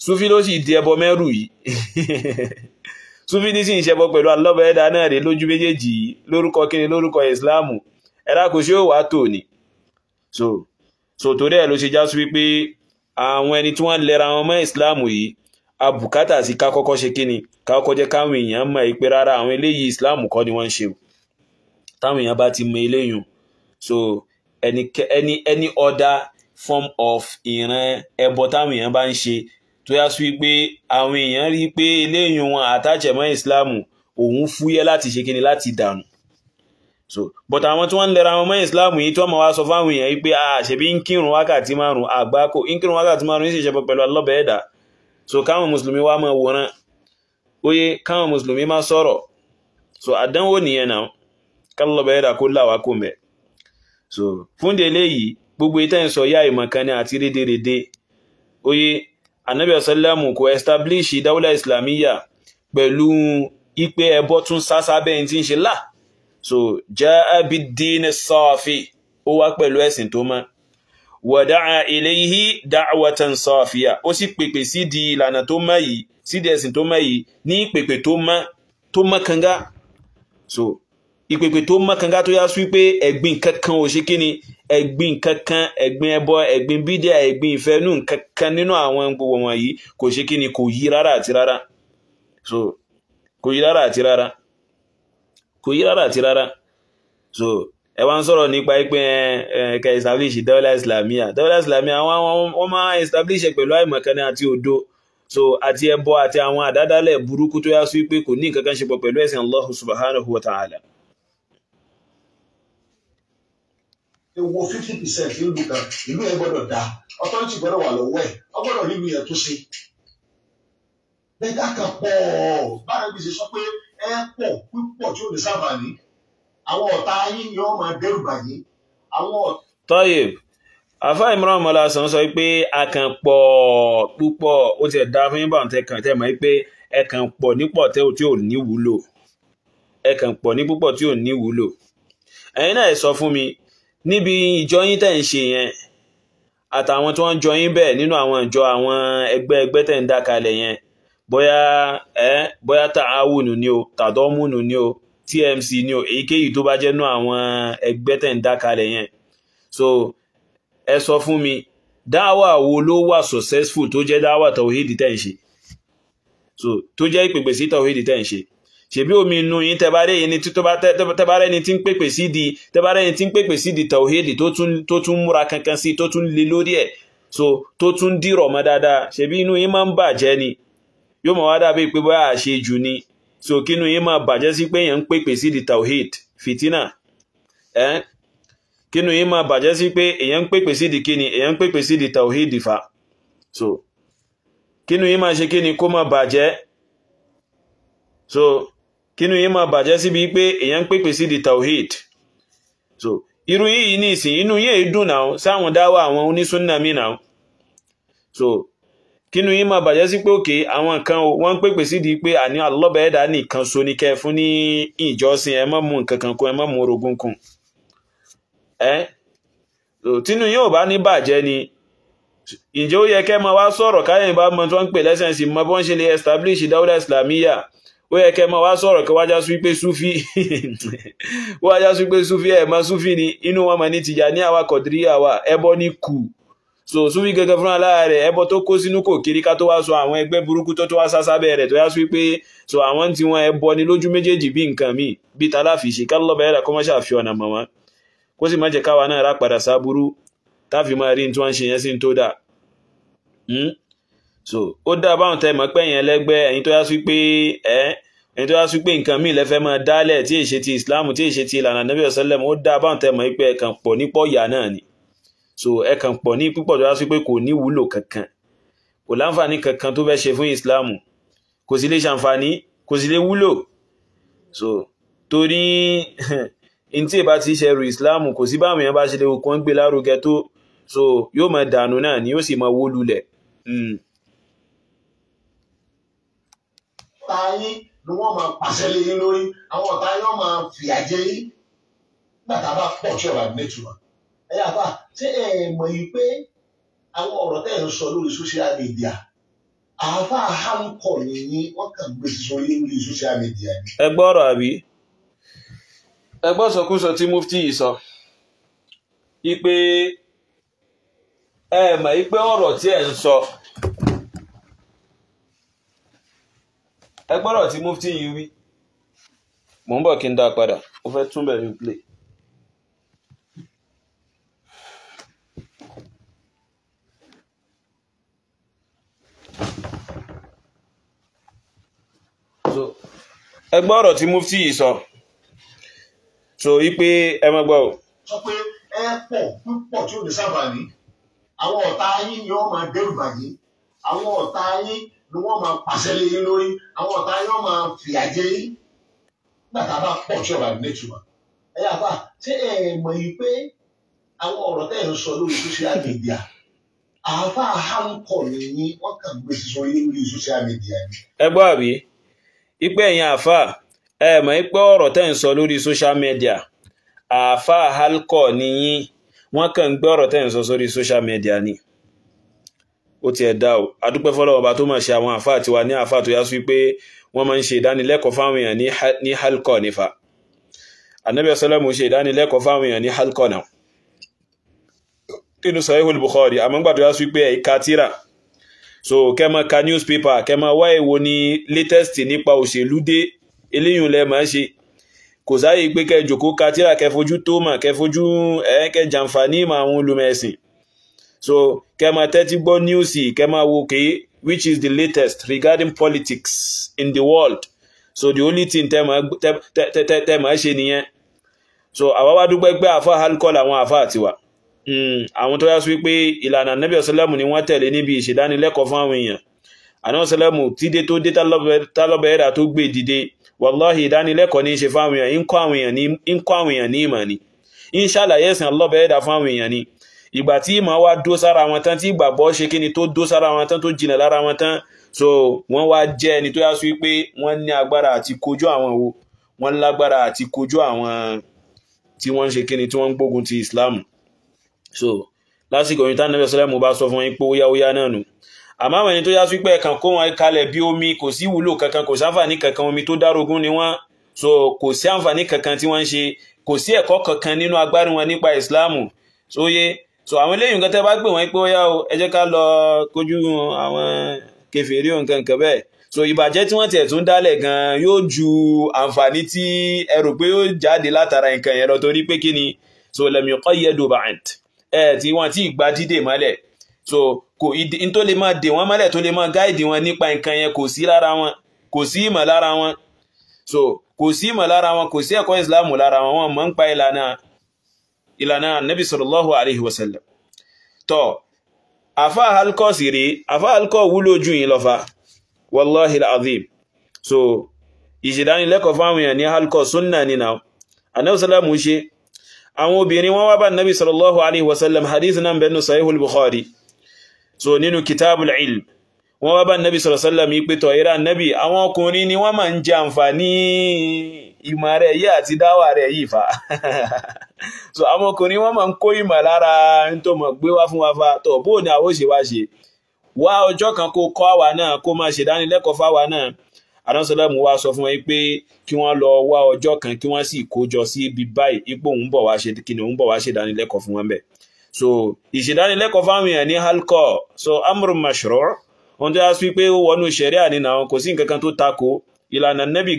Speaker 1: Súfí ló sì di ẹbọ mẹ́rù yìí Súfí ní sì ń ṣẹbọ pẹ̀lú Allah bẹ̀ẹ́dà náà rí lójú méjèèjì lórúkọ kíni lórúkọ ìsìláàmù ẹ̀rá kò ṣe ó wà tò ní so torí ẹ̀ ló ṣe já sí wípé àwọn ẹni tí wọ́n lẹ́ra wọn mọ́ ìsìláàmù yìí abùkátà sí ká kọ́kọ́ ṣe kíni ká kọ́kọ́ jẹ́ káwọn èèyàn mọ̀ pé rárá àwọn eléyìí ìsìláàmù kọ́ ni wọ́n ń ṣe táwọn èèyàn bá ti mọ eléyìí so any other form of ìran ẹbọ táwọn èèyàn bá ń ṣe tó yá sí wípé àwọn èèyàn rí pé eléyìí wọn àtàchẹ̀ mọ́ ìsìláàmù òun fúyẹ́ láti ṣe kíni láti dànù so but àwọn tí wọ́n lẹ́ra wọn mọ́ ìsìláàmù yìí tí wọ́n máa wá sọ fáwọn èèyàn yìí pé ṣebí ń kírun wákàtí márùn àgbákò ń kírun wákàtí márùn ní ṣe pẹ̀lú Allah bẹ̀ẹ́dà so káwọn mùsùlùmí wá máa wòran óyé káwọn mùsùlùmí máa sọ̀rọ̀ so àdánwò nìyẹn náà kálọ̀ bẹ̀ẹ́dà kó láwá kó mẹ́ so fúndé léyìí gbogbo ìtẹ́ ń sọ yá ìmọ̀kan ní àti rédèrèdè óyé Ànábì sállámù kò establish dáwọ́lá islamiyya pẹ̀lú ipe ẹbọ tún sásábẹ́ tí ń ṣe láà so jaa bid-din as-safi ó wá pẹ̀lú ẹ̀sìn tó mọ́ wa da'a ilayhi da'watan safiya ó sì pèpè sí di ìlànà tó mọ́ yìí sí di ẹ̀sìn tó mọ́ yìí ní pèpè tó mọ́ kanga so ìpèpè tó mọ́ kanga tó yá sí pé ẹ̀gbin kankan ò ṣe kíni ẹ̀gbin kankan ẹ̀gbin ẹbọ ẹ̀gbin bídíà ẹ̀gbin ìfẹ́nú kankan nínú àwọn gbogbo wọ̀nyí kò ṣe kíni kò yí rárá àti rárá so kò yí rárá àti rárá kò yí rárá àti rárá so ẹ wá ń sọ̀rọ̀ nípa pé ẹ̀ka establish dáwọ́lá islamiyya wọ́n máa establish pẹ̀lú àìmọ̀kan àti òdo so àti ẹbọ àti àwọn àdádálẹ̀ burúkú tó yá sí pé kò ní nǹkan kan ṣe pọ̀ pẹ̀lú ẹ̀sìn Allah subhanahu wa ta'ala.
Speaker 2: ewo 50% ìlú kan ìlú yẹn gbọ́dọ̀ dá authority gbọ́dọ̀ wà lọ́wọ́ ẹ̀ ọgbọ́dọ̀ nínú yẹn tó ṣe bẹ́ẹ̀ kan pọ̀ bára bí ṣe sọ pé ẹ pọ̀ púpọ̀ tí ó ní sábàní àwọn ọ̀tá yín ni wọ́n máa dẹ́rù bàyí àwọn
Speaker 1: Tayyib àfá Imran Mọ́lásán sọ pé akàn pọ̀ púpọ̀ ó ti ẹ̀dá fún yín bá ń tẹ́ mọ̀ pé ẹkàn pọ̀ nípọ̀ tí ò ní wúlò ẹkàn pọ̀ ní púpọ̀ tí ò ní wúlò ẹ̀yin náà sọ fún mi níbi ìjọ yín tẹ́ ń ṣe yẹn àtàwọn tí wọ́n jọ yín bẹ́ẹ̀ nínú àwọn ìjọ àwọn ẹgbẹ́ tẹ́ ń dá kalẹ̀ yẹn bóyá tààwùnù ni o tàdọ́mùnù ni o TMC ni o èyíkéyìí tó bá jẹ́ nú àwọn ẹgbẹ́ tẹ́ ń dá kalẹ̀ yẹn so ẹ sọ fún mi dáwà wo ló wà successful tó jẹ́ dáwà tawhid tẹ́ ń ṣe so tó jẹ́ ìpèpè sí tawhid tẹ́ ń ṣe ṣebí omi inú yín tẹbárẹ́ ẹni tí tẹbárẹ́ ẹni tí ń pèpè sí di tẹbárẹ́ ẹni tí ń pèpè sí di tawhid tó tún múra kankan sí tó tún lé lórí ẹ̀ so tó tún dìrọ̀ mọ́ dáadáa ṣebí inú yín máa ń bàjẹ́ ni yóò mọ̀ wá dàbí pé bóyá àṣejù ni so kínú yín máa bàjẹ́ sí pé èèyàn ń pèpè sí di tawhid fitina kínú yín máa bàjẹ́ sí pé èèyàn ń pèpè sí di kíni èèyàn ń pèpè sí di tawhid fa so kínú yín máa ṣe kíni kó máa bàjẹ́ so kínú yín máa bàjẹ́ síbi pé èèyàn ń pèpè sí di tawhid so irú yìí ní ìsìn inú yín èédùn náà sáwọn dáwà àwọn onísúnnà mi náà so kínú yín máa bàjẹ́ sí pé òkè àwọn kan wọ́n ń pèpè sí di pé àní alọ́bẹ̀ẹ́dà nìkan so ní kẹ́ fún ní ìjọsìn ẹ má mú nǹkan kan kún ẹ má mú orogún kún so tínú yín ò bá ní bàjẹ́ ni ǹjẹ́ ó yẹ kẹ́ máa wá sọ̀rọ̀ káyẹ̀ bá mọ tó ń pè lẹ́sẹ̀nsì mọ bọ́n ṣe lè establish dáúdà islamiyya ó yẹ kẹ́ máa wá sọ̀rọ̀ kí wájá sí pé súfí wájá sí pé súfí ẹ̀ mọ́ súfí ni inú wọn mọ̀ ní Tìjàníyà wa Kọ̀dìríyà wa ẹbọ ní kù so súfí gẹ́gẹ́ fún aláàrẹ̀ ẹbọ tó kó sínú kò kiri ká tó wá sọ àwọn ẹgbẹ́ burúkú tó wá sásábẹ̀ rẹ̀ tó yá sí pé so àwọn tí wọ́n ẹbọ ní lójú méjèèjì bí nǹkan míì bí taláfi ṣe kálọ́bẹ̀ẹ́rẹ̀ kọ́ mọ́ ṣàfi ọ̀nà mọ̀ wọn kó sì má jẹ́ káwa náà rá padà sáburú táfi máa rí tí wọ́n ń ṣe yẹn sí tó dà so ó dá báwọn tẹ́ mọ̀ pé yẹn lẹ́gbẹ́ ẹ̀yin tó yá sí pé ẹ̀yin tó yá sí pé nǹkan míì lẹ́fẹ́ máa dálẹ̀ tí èṣe ti Islam tí èṣe ti ìlànà Nabi sallam ó dá báwọn tẹ́ mọ̀ pé ẹ̀kan pọ̀ nípọ̀ yà náà ni so ẹ̀kan pọ̀ ní púpọ̀ tó yá sí pé kò ní wúlò kankan kò láǹfààní kankan tó fẹ́ ṣe fún Islam kò sì lè ṣàǹfààní kò sì lè wúlò so torí in tí ìbá ti ṣẹrù Islam kò sí báwọn èèyàn bá ṣe lè kó ń gbé lárugẹ tó so yóò máa dànù náà ni yóò sì máa wó lulẹ̀
Speaker 2: táyé ni wọ́n máa pàṣẹ lé yín lórí àwọn ọ̀tá yóò máa fìyà jẹ yín gbàtà bá pọ̀ tí ọ̀rọ̀ àdínẹ́tùmọ̀ ẹ̀yà bá ṣé ẹ mọ̀ yìí pé àwọn ọ̀rọ̀ tẹ́ ẹ̀ ń sọ lórí social media àáfà hánkọ̀ nìyí wọ́n kàn gbé sórí lórí social media ni.
Speaker 1: ẹ gbọ́rọ̀ àbí ẹ gbọ́ sọkúsọ tí mufti yìí sọ ipe ẹ mọ̀ ipe ọ̀rọ̀ tí ẹ̀ ń sọ ẹ gbọ́rọ̀ tí mufti yìí wí mò ń bọ̀ kí n dá padà mo fẹ́ tún bẹ̀rẹ̀ play. so ẹ gbọ́rọ̀ tí mufti yìí sọ so ipe ẹ mọ̀ gbọ́ o.
Speaker 2: sọ pé ẹ pọ̀ púpọ̀ tí ó lè sábàání àwọn ọ̀tá yín ni wọ́n máa dẹ́rù bàjẹ́ àwọn ọ̀tá yín ni wọ́n máa pàṣẹ lé yín lórí àwọn ọ̀tá yín wọ́n máa fìyà jẹ yín gbàtà bá pọ̀ tí ọ̀rọ̀ àdínẹ́tùmọ̀ ẹ̀yà bá ṣé ẹ mọ̀ yìí pé àwọn ọ̀rọ̀ tẹ́ ẹ̀ ń sọ lórí social media àáfà hánkọ̀ nìyí wọ́n kàn gbé sórí lórí social media ni.
Speaker 1: ẹ gbọ́ àbí ipe ẹ̀yin àáfà ẹ mọ̀ pé ọ̀rọ̀ tẹ́ ń sọ lórí social media àáfà halkọ̀ nìyí wọ́n kàn gbé ọ̀rọ̀ tẹ́ ń sọ sórí social media ni ó ti ẹ̀dá o adúpẹ́ fọ́lọ́wọ́ bá tó máa ṣe àwọn àáfà tiwa ní àáfà tó yá sí pé wọ́n máa ń ṣe ìdánilẹ́kọ̀ọ́ fáwọn èèyàn ní halkọ̀ nífà Ànábì sọ́lọ́mù ṣe ìdánilẹ́kọ̀ọ́ fáwọn èèyàn ní halkọ̀ náà nínú Sahihul Bukhari àmọ́gbà tó yá sí pé ẹ̀ka tíra so kẹ́mọ̀ ka newspaper kẹ́mọ̀ wá èwo ni latest nípa òṣèlú dé eléyìn lẹ máa ṣe kò sáyé pé kẹ́ jòkó ka tíra kẹfojú tó mà kẹfojú kẹ́ jàǹfààní mà àwọn olùmẹ̀sìn so kẹ́mọ̀ tẹ́tí gbọ́ newsy kẹ́mọ̀ wo ké which is the latest regarding politics in the world so the only thing tẹ́ máa ṣe nìyẹn so àwa wá dúpẹ́ pé àfa halkọ́ làwọn àfa àtiwà àwọn tó yá sí pé ìlànà Nabi ọ̀sálàmù ni wọ́n tẹ̀lé níbi ìṣèdánilẹ́kọ̀ọ́ fún àwọn èèyàn àná ọ̀sálàmù tí dé tó dé tálọ́bẹ̀ẹ́dà tó gbé dìde wàláhì ìdánilẹ́kọ̀ọ́ ní ṣe fáwọn èèyàn ń kọ́ àwọn èèyàn ní ìmọ̀ ni ń ṣàlàyé ẹ̀sìn ọlọ́bẹ̀ẹ́dà fún àwọn èèyàn ni ìgbà tí ìmọ̀ wá dó sára wọn tán tí ìgbàgbọ́ ṣe kí ni tó dó sára wọn tán tó jìnà lára wọn tán so wọ́n wá jẹ́ ẹni tó yá sí pé wọ́n ní agbára àti kojú àwọn wo wọ́n lágbára àti kojú àwọn tí wọ́n ń ṣe kí ni tí wọ́n ń gbógun ti Islam so lásìkò yìí tán Nabi sallallahu bá sọ fún yín pé óyá náà nù àmọ́ àwọn ẹni tó yá sí pé ẹ̀kan kó wọn kalẹ̀ bí omi kò sí wúlò kankan kò sáǹfààní kankan omi tó dárógún ni wọ́n so kò sí àǹfààní kankan tí wọ́n ń ṣe kò sí ẹ̀kọ́ kankan nínú agbárí wọn nípa ìsìláàmù sóyé so àwọn eléyìí nǹkan tẹ́ bá pè wọ́n pé ó yá o ẹ jẹ́ ká lọ kojú àwọn kèfèrí nǹkan kan bẹ́ẹ̀ so ìbàjẹ́ tí wọ́n tiẹ̀ tún dálẹ̀ gan yóò ju àǹfààní tí ẹ rò pé yóò jáde látara nǹkan yẹn lọ torí pé kí ni so lam yuqayyadu ba'd tí wọ́n ti gba dídè mọ́lẹ̀ so kò in tó lè máa dè wọ́n mọ́lẹ̀ tó lè máa gáìdì wọn nípa nǹkan yẹn kò sí lára wọn kò sí ìmọ̀ lára wọn so kò sí ìmọ̀ lára wọn kò sí ẹ̀kọ́ ìsìlámù lára wọn wọn mọ̀ ń pa ìlànà nabi sallallahu alaihi wasallam tó àfá halkọ́ sí rí àfá halkọ́ wúlò jù yín lọ fa wallahi al'azim so ìṣèdánilẹ́kọ̀ọ́ fáwọn èèyàn ní halkọ́ súnnà ní náà Ànábì sallallahu ṣe àwọn obìnrin wọ́n wá bá nabi sallallahu alaihi wasallam hadith náà bẹnu sahihul bukhari so nínú kitabul ilm wọ́n wá bá nabi sallallahu alaihi wasallam ìpé tọ̀ ìrà nabi àwọn ọkùnrin ni wọ́n máa ń jẹ àǹfààní ìmọ̀ rẹ̀ yìí àti dáwà rẹ̀ yìí fa so àwọn ọkùnrin wọ́n máa ń kó ìmọ̀ lára tó mọ̀ gbé wá fún wa fa tọ̀ bóò ni àwọ́ ṣe wá ṣe wá ọjọ́ kan kó kọ́ àwa náà kó máa ṣe dánilẹ́kọ̀ọ́ fáwa náà adọ́sọ́lẹ́mù wá sọ fún wọn pé kí wọ́n lọ wá ọjọ́ kan kí wọ́n sì kójọ sí ibi báyìí ipò òun bọ̀ wá ṣe kíni òun bọ̀ wá ṣe dánilẹ́kọ̀ọ́ fún wọn bẹ̀ so ìṣèdánilẹ́kọ̀ọ́ fáwọn èèyàn ní halkọ́ so amrun mashru' wọ́n tó yá sí pé ó wọnú ṣẹ̀ríà nínú àwọn kò sí nǹkan kan tó tako ìlànà nẹ́bì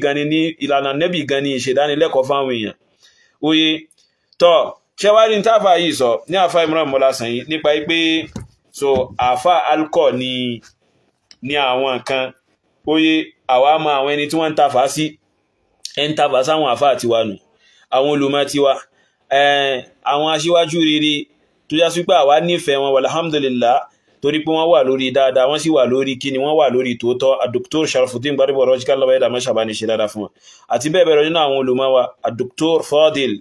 Speaker 1: gan ni ìṣèdánilẹ́kọ̀ọ́ fáwọn èèyàn oye tọ́ ṣẹwárí ní táfà yìí sọ ní àfá Imran Mọ́lásàn yìí nípa pé so àfá alkọ̀ ni àwọn kan oye àwa mọ àwọn ẹni tí wọ́n ń tafà sí ẹn tafà sáwọn àfá àtiwá nù àwọn olùmọ̀ tiwa àwọn aṣíwájú rere tó yá sí pé àwa nífẹ̀ẹ́ wọn walhamdulillah torí pé wọ́n wà lórí dáadáa wọ́n sì wà lórí kíni wọ́n wà lórí tòótọ́ Dr. Sharafuddin Gbadebo Raji kálọ́bà ẹ̀dà mẹ́ṣàbá ní ṣe dáadáa fún wọn àti bẹ́ẹ̀ bẹ̀rẹ̀ nínú àwọn olùmọ̀ wa Dr. Fadil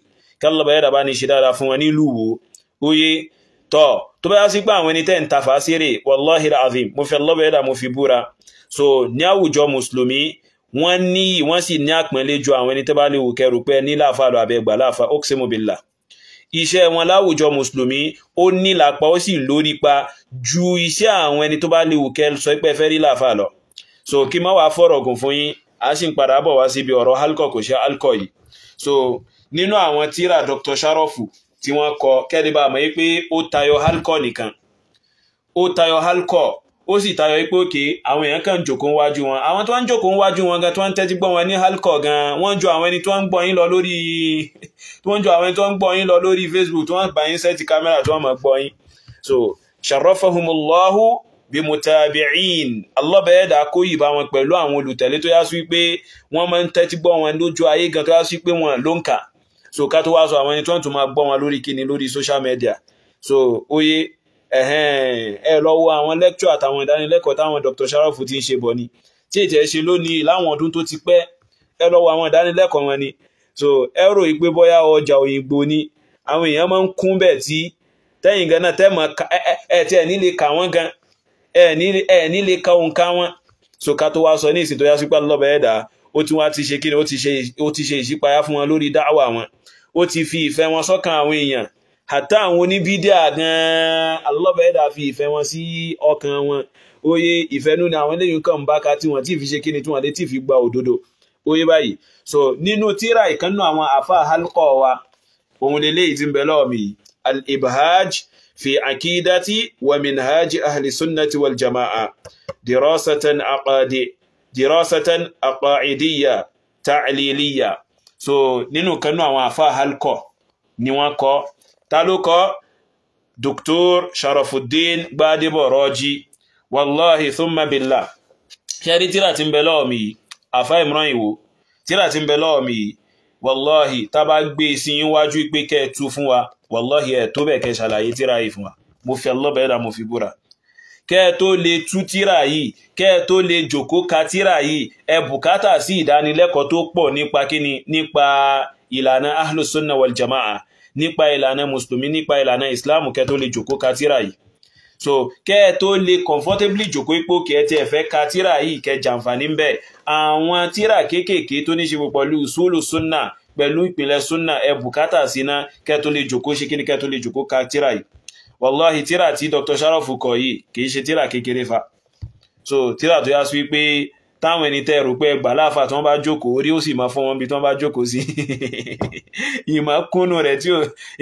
Speaker 1: kálọ́bà ẹ̀dà bá ní ṣe dáadáa fún wọn nílùú wo oye tọ́ tó bá yá sí pé àwọn ẹni tẹ́ ń tafà sírè wallahi azim mo fi lọ́bà ẹ̀dà mo fi búra so ní àwùjọ mùsùlùmí wọ́n sì ní àpọ́nlé ju àwọn ẹni tẹ́ bá lè wù kẹrù pé ní láàfà lọ àbẹ̀gbà láàfà uqsimu billah iṣẹ́ wọn láwùjọ mùsùlùmí ó ní lápá ó sì lórí pa ju iṣẹ́ àwọn ẹni tó bá lè wù kẹ́ sọ pé fẹ́ rí láàfà lọ so kí má wàá fọ̀rọ̀ gùn fún yín a sì ń padà bọ̀ wá síbi ọ̀rọ̀ halkọ̀ kò ṣe halkọ̀ yìí so nínú àwọn tíra Dr. Sharafu tí wọ́n kọ kẹ́lẹ́bà mọ̀ pé ó tayọ halkọ̀ nìkan ó tayọ halkọ̀ ó sì tayọ pé òkè àwọn èèyàn kan jòkó wájú wọn àwọn tó ń jòkó wájú wọn gan tó ń tẹ́tí gbọ́ wọn ní halkọ̀ gan wọ́n jọ àwọn ẹni tó ń gbọ́ yín lọ lórí Facebook tó ń bá yín sẹ́tì kámẹ́rà tó ń mọ̀ gbọ́ yín so sharafahumullahu bí mutabi'in Allah bẹ̀ẹ́ dà kó yìí bá wọn pẹ̀lú àwọn olùtẹ̀lé tó yá sí pé wọ́n máa ń tẹ́tí gbọ́ wọn lójú ayé gan tó yá sí pé wọn ló ń kà so ká tó wá sọ àwọn ẹni tó ń tún máa gbọ́ wọn lórí kíni lórí social media so oye ẹ lọ́wọ́ àwọn lecture àtàwọn ìdánilẹ́kọ̀ọ́ táwọn Dr. Sharafu ti ń ṣe bọ̀ ni tí ètẹ̀ ṣe lónìí láwọn ọdún tó ti pẹ́ ẹ lọ́wọ́ àwọn ìdánilẹ́kọ̀ọ́ wọn ni so ẹ rò pé bóyá ọjà òyìnbó ni àwọn èèyàn máa ń kún bẹ̀ tí tẹ́yìn gan náà tẹ́mọ̀ tí ẹ̀ nílé ka wọ́n gan ẹ̀ nílé ka òǹkà wọn so ká tó wá sọ ní ìsìn tó yá sí pé lọ́bẹ̀ ẹ̀dá ó tún wá ti ṣe kí ni ó ti ṣe ìṣípayá fún wọn lórí dáwà wọn ó ti fi ìfẹ́ wọn sọ́kàn àwọn èèyàn hàtà àwọn oníbídíà gan alọ́bẹ̀ ẹ̀dá fi ìfẹ́ wọn sí ọkàn wọn oye ìfẹ́nú ni àwọn eléyìí kan bá ka tí wọ́n ti fi ṣe kí ni tí wọ́n lè ti fi gba òdodo oye báyìí so nínú tíra ìkànnù àwọn àfà halkọ̀ wa òun lè léyìí tí ń bẹ lọ́wọ́ mi al-ibhaj fi akidati wa minhaji ahli sunnati wal jama'a dirasatan aqaidiyya ta'liliyya so nínú kannu àwọn àfà halkọ̀ ni wọ́n kọ ta ló kọ Dr. Sharafuddin Gbadebo Raji wallahi thumma billah ṣẹ́rí tíra tí ń bẹ lọ́wọ́ mi àfá Imran ìwò tíra tí ń bẹ lọ́wọ́ mi wallahi tá bá gbé sí wájú pé kẹ́ tú fún wa wallahi ẹ̀ tó bẹ̀ kẹ́ ṣàlàyé tíra yìí fún wa mo fi Allah bẹ̀ẹ́dà mo fi búra kẹ́ tó lè tú tíra yìí kẹ́ tó lè jòkó ka tíra yìí ẹ bùkátà sí ìdánilẹ́kọ̀ọ́ tó pọ̀ nípa kíni nípa ìlànà ahlus sunna wal jama'a nípa ìlànà mùsùlùmí nípa ìlànà ìsìláàmù kẹ́ tó lè jòkó ka tíra yìí so kẹ́ tó lè comfortably jòkó ipò kẹ́ tí ẹ fẹ́ ka tíra yìí kẹ́ jàǹfààní ń bẹ àwọn tíra kéékèèké tó ní ṣe pẹ̀lú usulu sunna pẹ̀lú ìpìlẹ̀ sunna ẹ bùkátà síná kẹ́ tó lè jòkó ṣe kíni kẹ́ tó lè jòkó ka tíra yìí wallahi tíra tí Dr. Sharafu kọ yìí kìí ṣe tíra kékeré fa so tíra tó yá sí pé táwọn ẹni tẹ́ rò pé ẹgbà láàfà tí wọ́n bá jókòó orí ó sì máa fọ́ wọn bí tí wọ́n bá jókòó sí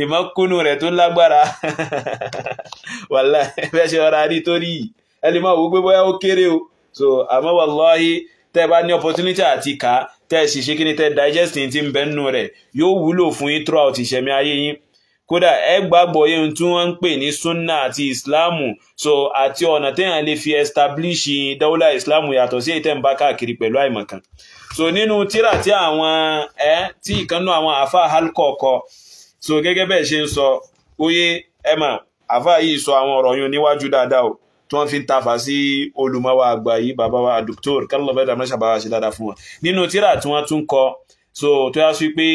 Speaker 1: ìmọ̀kúnnù rẹ̀ tó lágbára wàláhì ẹgbẹ́ ṣe ọ̀rá rí torí ẹ lè máa wò pé bóyá ó kéré o so àmọ́ wàláhì tẹ́ bá ní opportunity àti kà tẹ́ sì ṣe kí ni tẹ́ digesting ti ń bẹ nínú rẹ̀ yóò wúlò fún yín throughout ìṣẹ̀mí ayé yín kódà ẹ gbàgbọ́ yẹn tí wọ́n ń pè ní sunna àti islamu so àti ọ̀nà téèyàn lè fi establish dáúlà islamu yàtọ̀ sí ètò ìbá káàkiri pẹ̀lú àìmọ̀kan so nínú tírà tí àwọn tí ìkànnú àwọn àfa halkọ̀ọ̀kọ̀ so gẹ́gẹ́ bẹ́ẹ̀ ṣe ń sọ oyé ẹ̀mà àfa yìí sọ àwọn ọ̀rọ̀ yìí níwájú dáadáa o tí wọ́n fi ń tafà sí olùmọ̀wá àgbà yìí bàbá wa dr kálọ̀bẹ̀dà mẹ́sàbáwá ṣe dáadáa fún wọn nínú tírà tí wọ́n tún kọ so tó yá sí pé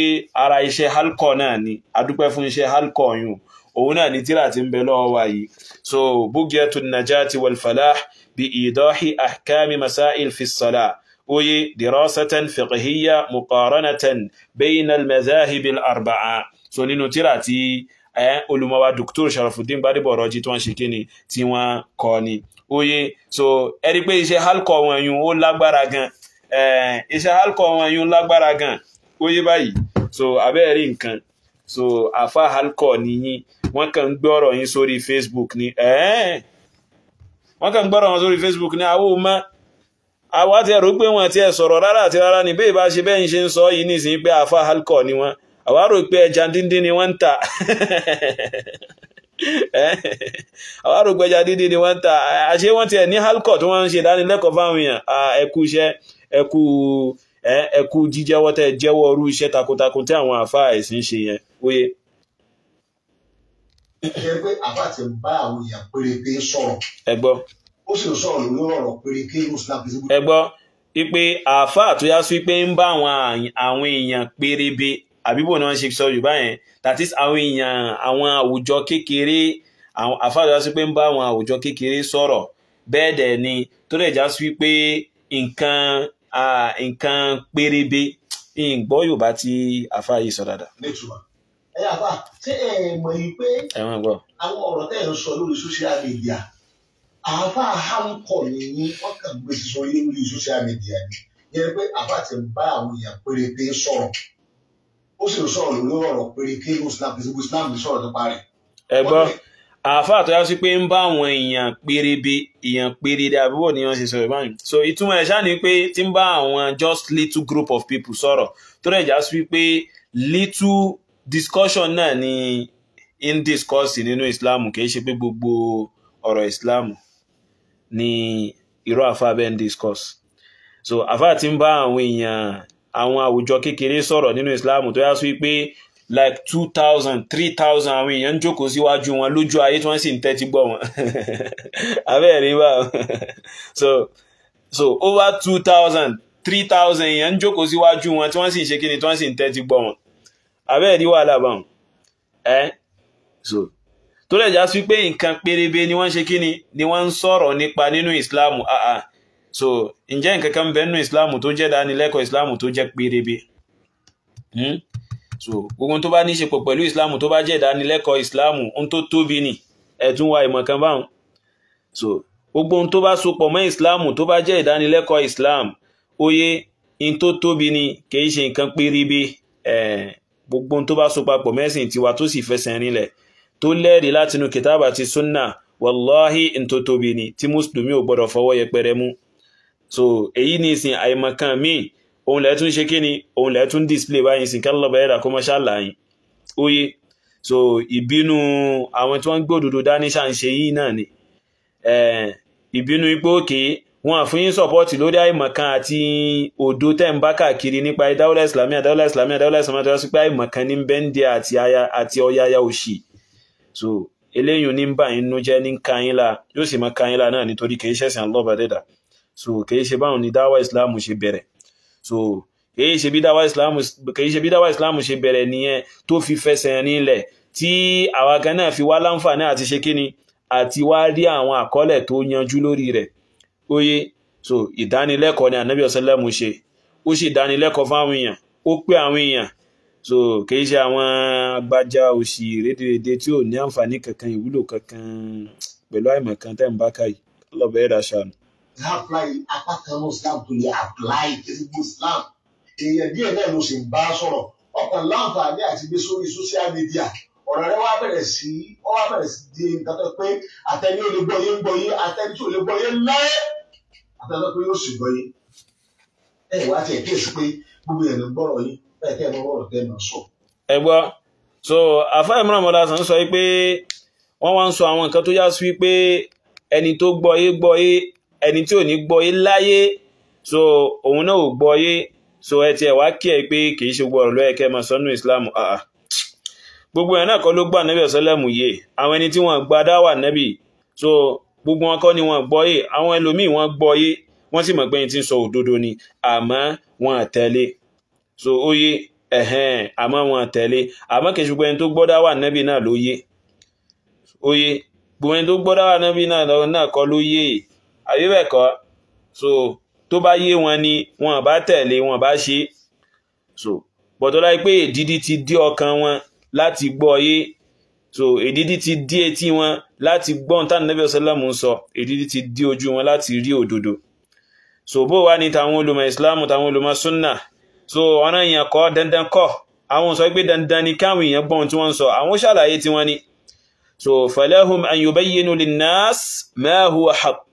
Speaker 1: ara iṣẹ́ halkọ náà ni adúpẹ́ fún iṣẹ́ halkọ yùn òun náà ni tírà tí ń bẹ lọ́wọ́ wa yìí so bugyatun najati wal falah bi idahi ahkami masail fi salah oye dirasatan fiqhiyya muqaranatan bayna al madhahib al arba'a so nínú tírà tí olùmọ̀wá Dr. Sharafuddin Gbadebo Raji tí wọ́n ṣe kíni tí wọ́n kọ ni oye so ẹ rí pé iṣẹ́ halkọ wọn yùn ó lágbára gan iṣẹ́ halkọ wọn yùn lágbára gan oye báyìí so abẹ́ẹ̀rí nǹkan so àfá halkọ nìyí wọ́n kàn ń gbọ́rọ̀ yín sórí Facebook ni wọ́n kàn ń gbọ́rọ̀ wọn sórí Facebook ni àwọ̀ ọmọ àwọ̀ àti ẹ̀rọ pé wọ́n ti ẹ̀ sọ̀rọ̀ rárá àti rárá ni bẹ́ẹ̀ bá ṣe bẹ́ẹ̀ ń ṣe ń sọ yìí nísìnyí pé àfá halkọ ni wọ́n àwa rò pé ẹja díndín ni wọ́n ń tà àwa rò pé ẹja díndín ni wọ́n ń tà àṣé wọ́n ti ẹ̀ ní halkọ tí wọ́n ń ṣe ìdánilẹ́kọ̀ọ́ fáwọn èèyàn ẹkú iṣẹ́ ẹkú jíjẹ́wọ́ tẹ́ jẹ́wọ́ orú iṣẹ́ takuntakun tí àwọn àfáà ẹ̀sìn ṣe yẹn oye.
Speaker 2: ẹ pé àfáà ti bá àwọn èèyàn péréte sọ̀rọ̀.
Speaker 1: ẹ gbọ́.
Speaker 2: ó sì sọ̀rọ̀ lórí ọ̀rọ̀ péréte muslim.
Speaker 1: ẹ gbọ́ ipe àfáà tó yá sí pé ń bá àwọn èèyàn pérébé àbíbò náà ṣe sọ Yorùbá yẹn that is àwọn èèyàn àwọn àwùjọ kékeré àwọn àfáà tó yá sí pé ń bá àwọn àwùjọ kékeré sọ̀rọ̀ bẹ́ẹ̀ dẹ̀ ni tó dẹ̀ já sí pé nǹkan pérébé ìgbọ́ Yorùbá tí àfá yìí sọ dáadáa.
Speaker 2: ẹ àfá ṣé ẹ mọ̀ yìí pé àwọn ọ̀rọ̀ tẹ́ ń sọ lórí social media àfá hánkọ̀ nìyí wọ́n kàn gbé sí sọ lórí social media ni yẹn pé àfá ti bá àwọn èèyàn péréte sọ̀rọ̀ ó sì sọ̀rọ̀ lórí ọ̀rọ̀ péréte Islam sọ̀rọ̀ nípa rẹ̀.
Speaker 1: ẹ gbọ́ àfáà tó yá sí pé ń bá àwọn èèyàn pérébé àbúrò ni wọ́n ṣe sọ̀rọ̀ báyìí so ìtumọ̀ ẹ̀ ṣáà ni pé tí ń bá àwọn just little group of people sọ̀rọ̀ tó rẹ̀ já sí pé little discussion náà ni in discourse nínú Islam kì í ṣe pé gbogbo ọ̀rọ̀ Islam ni irú àfáà bẹ́ẹ̀ ń discourse so àfáà tí ń bá àwọn èèyàn àwọn àwùjọ kékeré sọ̀rọ̀ nínú Islam tó yá sí pé like 2,000 3,000 àwọn èèyàn ń jókòó síwájú wọn lójú ayé tí wọ́n sì ń tẹ́tí gbọ́ wọn abẹ́ẹ̀rí bá so over 2,000 3,000 èèyàn ń jókòó síwájú wọn tí wọ́n sì ń ṣe kíni tí wọ́n sì ń tẹ́tí gbọ́ wọn abẹ́ẹ̀rí wà lábàá so tó lè já sí pé nǹkan pérébé ni wọ́n ṣe kíni ni wọ́n ń sọ̀rọ̀ nípa nínú Islam so ǹjẹ́ nǹkan kan bẹ nínú Islam tó jẹ́ dánilẹ́kọ̀ọ́ Islam tó jẹ́ pérébé so gbogbo tó bá ní ṣe pọ̀ pẹ̀lú Islam tó bá jẹ́ ìdánilẹ́kọ̀ọ́ Islam ohun tó tóbi ni ẹ̀tún wa ìmọ̀ kan báhùn so gbogbo ohun tó bá so pọ̀ mọ́ Islam tó bá jẹ́ ìdánilẹ́kọ̀ọ́ Islam oye in tó tóbi ni kìí ṣe nǹkan pérébé gbogbo ohun tó bá so papọ̀ mẹ́sìn tiwa tó sì fẹsẹ̀ rinlẹ̀ tó lẹ́rìí látinú kìtàbà àti sunna wallahi in tó tóbi ni tí mùsùlùmí ò gbọdọ̀ fọwọ́ yẹpẹrẹ mú so èyí ní ìsìn àìmọ̀kan míì òun lẹ́tún ṣe kí ni òun lẹ́tún display báyìí sí kálọ̀ bẹ̀rẹ̀ kó mọ́ ṣàlàyìn oye so ìbínú àwọn tí wọ́n gbódòdó dání ṣàǹṣe yìí náà ni ìbínú ipò òkè wọn àfúnyín sọpọ́tì lórí àìmọ̀kan àti òdo tẹ́ ń bá káàkiri nípa dáúlà islamiyya tó sí pé àìmọ̀kan ní bẹ́ndẹ̀ àti ọyáyá òṣì so eléyìn ní bá inú jẹ́ ní kanyínlá yóò sì mọ́ kanyínlá náà nítorí kìí ṣẹ̀sìn Allah bá dẹ́dà so kìí ṣe báwọn ni dáwà islam ṣe bẹ̀rẹ̀ so kìí ṣe bí dáwà islam ṣe bẹ̀rẹ̀ nìyẹn tó fi fẹsẹ̀ nílẹ̀ tí àwa kan náà fi wá láǹfààní àti ṣe kíni àti wá rí àwọn àkọọ́lẹ̀ tó yanjú lórí rẹ̀ oye so ìdánilẹ́kọ̀ọ́ ni ànábì ọ̀sẹ́lẹ̀mù ṣe ó sì dánilẹ́kọ̀ọ́ fáwọn èèyàn ó pé àwọn èèyàn so kìí ṣe àwọn agbájá òṣì rédèrèdè tí ò ní àǹfààní kankan ìwúlò kankan pẹ̀lú àìmọ̀ kan tẹ́ ń bá káyì lọ́bẹ̀ẹ́ dàṣàánù.
Speaker 2: apply apá kan ní Islam tó lè apply kìí bí Islam èèyàn díẹ̀ náà ló sì ń bá sọ̀rọ̀ ọkàn láǹfààní àti gbé sórí social media ọ̀rọ̀ rẹ wá bẹ̀rẹ̀ sí di nǹkan tó pé àtẹni ò lè gbọ́ yé ń gbọ́ yé àtẹni tí ò lè gbọ́ yé láyé àtẹni pé yóò sì gbọ́ yé ẹ wá tiẹ̀ kíyèsí pé gbogbo yẹn ló ń gbọ́rọ̀ yín bẹ́ẹ̀ kẹ́ ẹ mọ ọ̀rọ̀ tẹ́ ẹ máa sọ. ẹ
Speaker 1: gbọ́ so àfáà Imran Mọ̀dásán sọ pé wọ́n wá ń sọ àwọn nǹkan tó yá sí wípé ẹni tó gbọ́ yé ẹni tí ò ní gbọ́ yé láyé so òun náà ò gbọ́ yé so ẹ tiẹ̀ wá kí ẹ pé kì í ṣe gbọ́ ọ̀rọ̀ lọ́yẹ̀ kẹ́ ẹ máa sọ nínú Islam gbogbo ẹ̀ náà kọ́ ló gbà nẹ́bí ọ̀sọ́lẹ́mù yé àwọn ẹni tí wọ́n gba dáwà nẹ́bí so gbogbo wọn kọ́ ni wọ́n gbọ́ yé àwọn ẹlòmíì wọ́n gbọ́ yé wọ́n sì mọ̀ pé ẹni tí ń sọ òdodo ni àmọ́ wọn tẹ̀lé so ó yé àmọ́ wọn tẹ̀lé àmọ́ kì í ṣe gbogbo ẹni tó gbọ́ dáwà nẹ́bí náà ló yé ó yé gbogbo ẹni tó gbọ́ dáwà nẹ́bí náà kọ́ ló yé àbí bẹ́ẹ̀ kọ́ so tó bá yé wọn ni wọn bá tẹ̀lé wọn bá ṣe so bọ̀tọ́lá pé èdìdí ti dí ọkàn wọn láti gbọ́ yé so èdìdí ti dí etí wọn láti gbọ́ ohun tán Nábì sálàmù ń sọ èdìdí ti dí ojú wọn láti rí òdodo so bó wá ní tàwọn olùmọ̀ ìsìláàmù tàwọn olùmọ̀ súnnà so ọ̀nà èèyàn kọ́ dandan kọ́ àwọn sọ pé dandan ni káwọn èèyàn gbọ́n tí wọ́n sọ àwọn ṣàlàyé tí wọ́n ní so falahum an yubayyinu linnas ma huwa haqq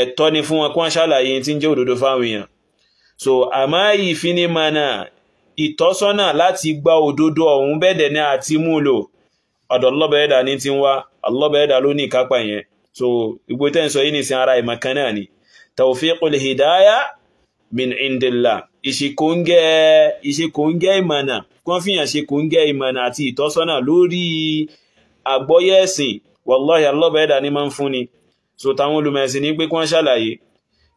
Speaker 1: ẹ̀tọ́ ni fún wọn kí wọ́n ṣàlàyé tí ń jẹ́ òdodo fáwọn èèyàn so àmọ́ ìfinimọ̀nà ìtọ́sọ́nà láti gba òdodo ọ̀hún bẹ́ẹ̀dẹ̀ ní àti múlò ọ̀dọ̀ lọ́bẹ̀ẹ́dà ní ti ń wá lọ́bẹ̀ẹ́dà ló ní ìkápá yẹn so ìgbò tẹ́ ń sọ yìí ní sin ara ìmọ̀kan náà ni tawfiqul hidaya min indillah ìṣekòǹgẹ́ ìmọ̀nà kún fíyàn ṣe kòǹgẹ́ ìmọ̀nà àti ìtọ́sọ́nà lórí àgbọ́yé ẹ̀sìn wallahi lọ́bẹ̀ẹ́dà ní máa ń fún ni so táwọn olùmẹ̀sìn ní pé kí wọ́n ṣàlàyé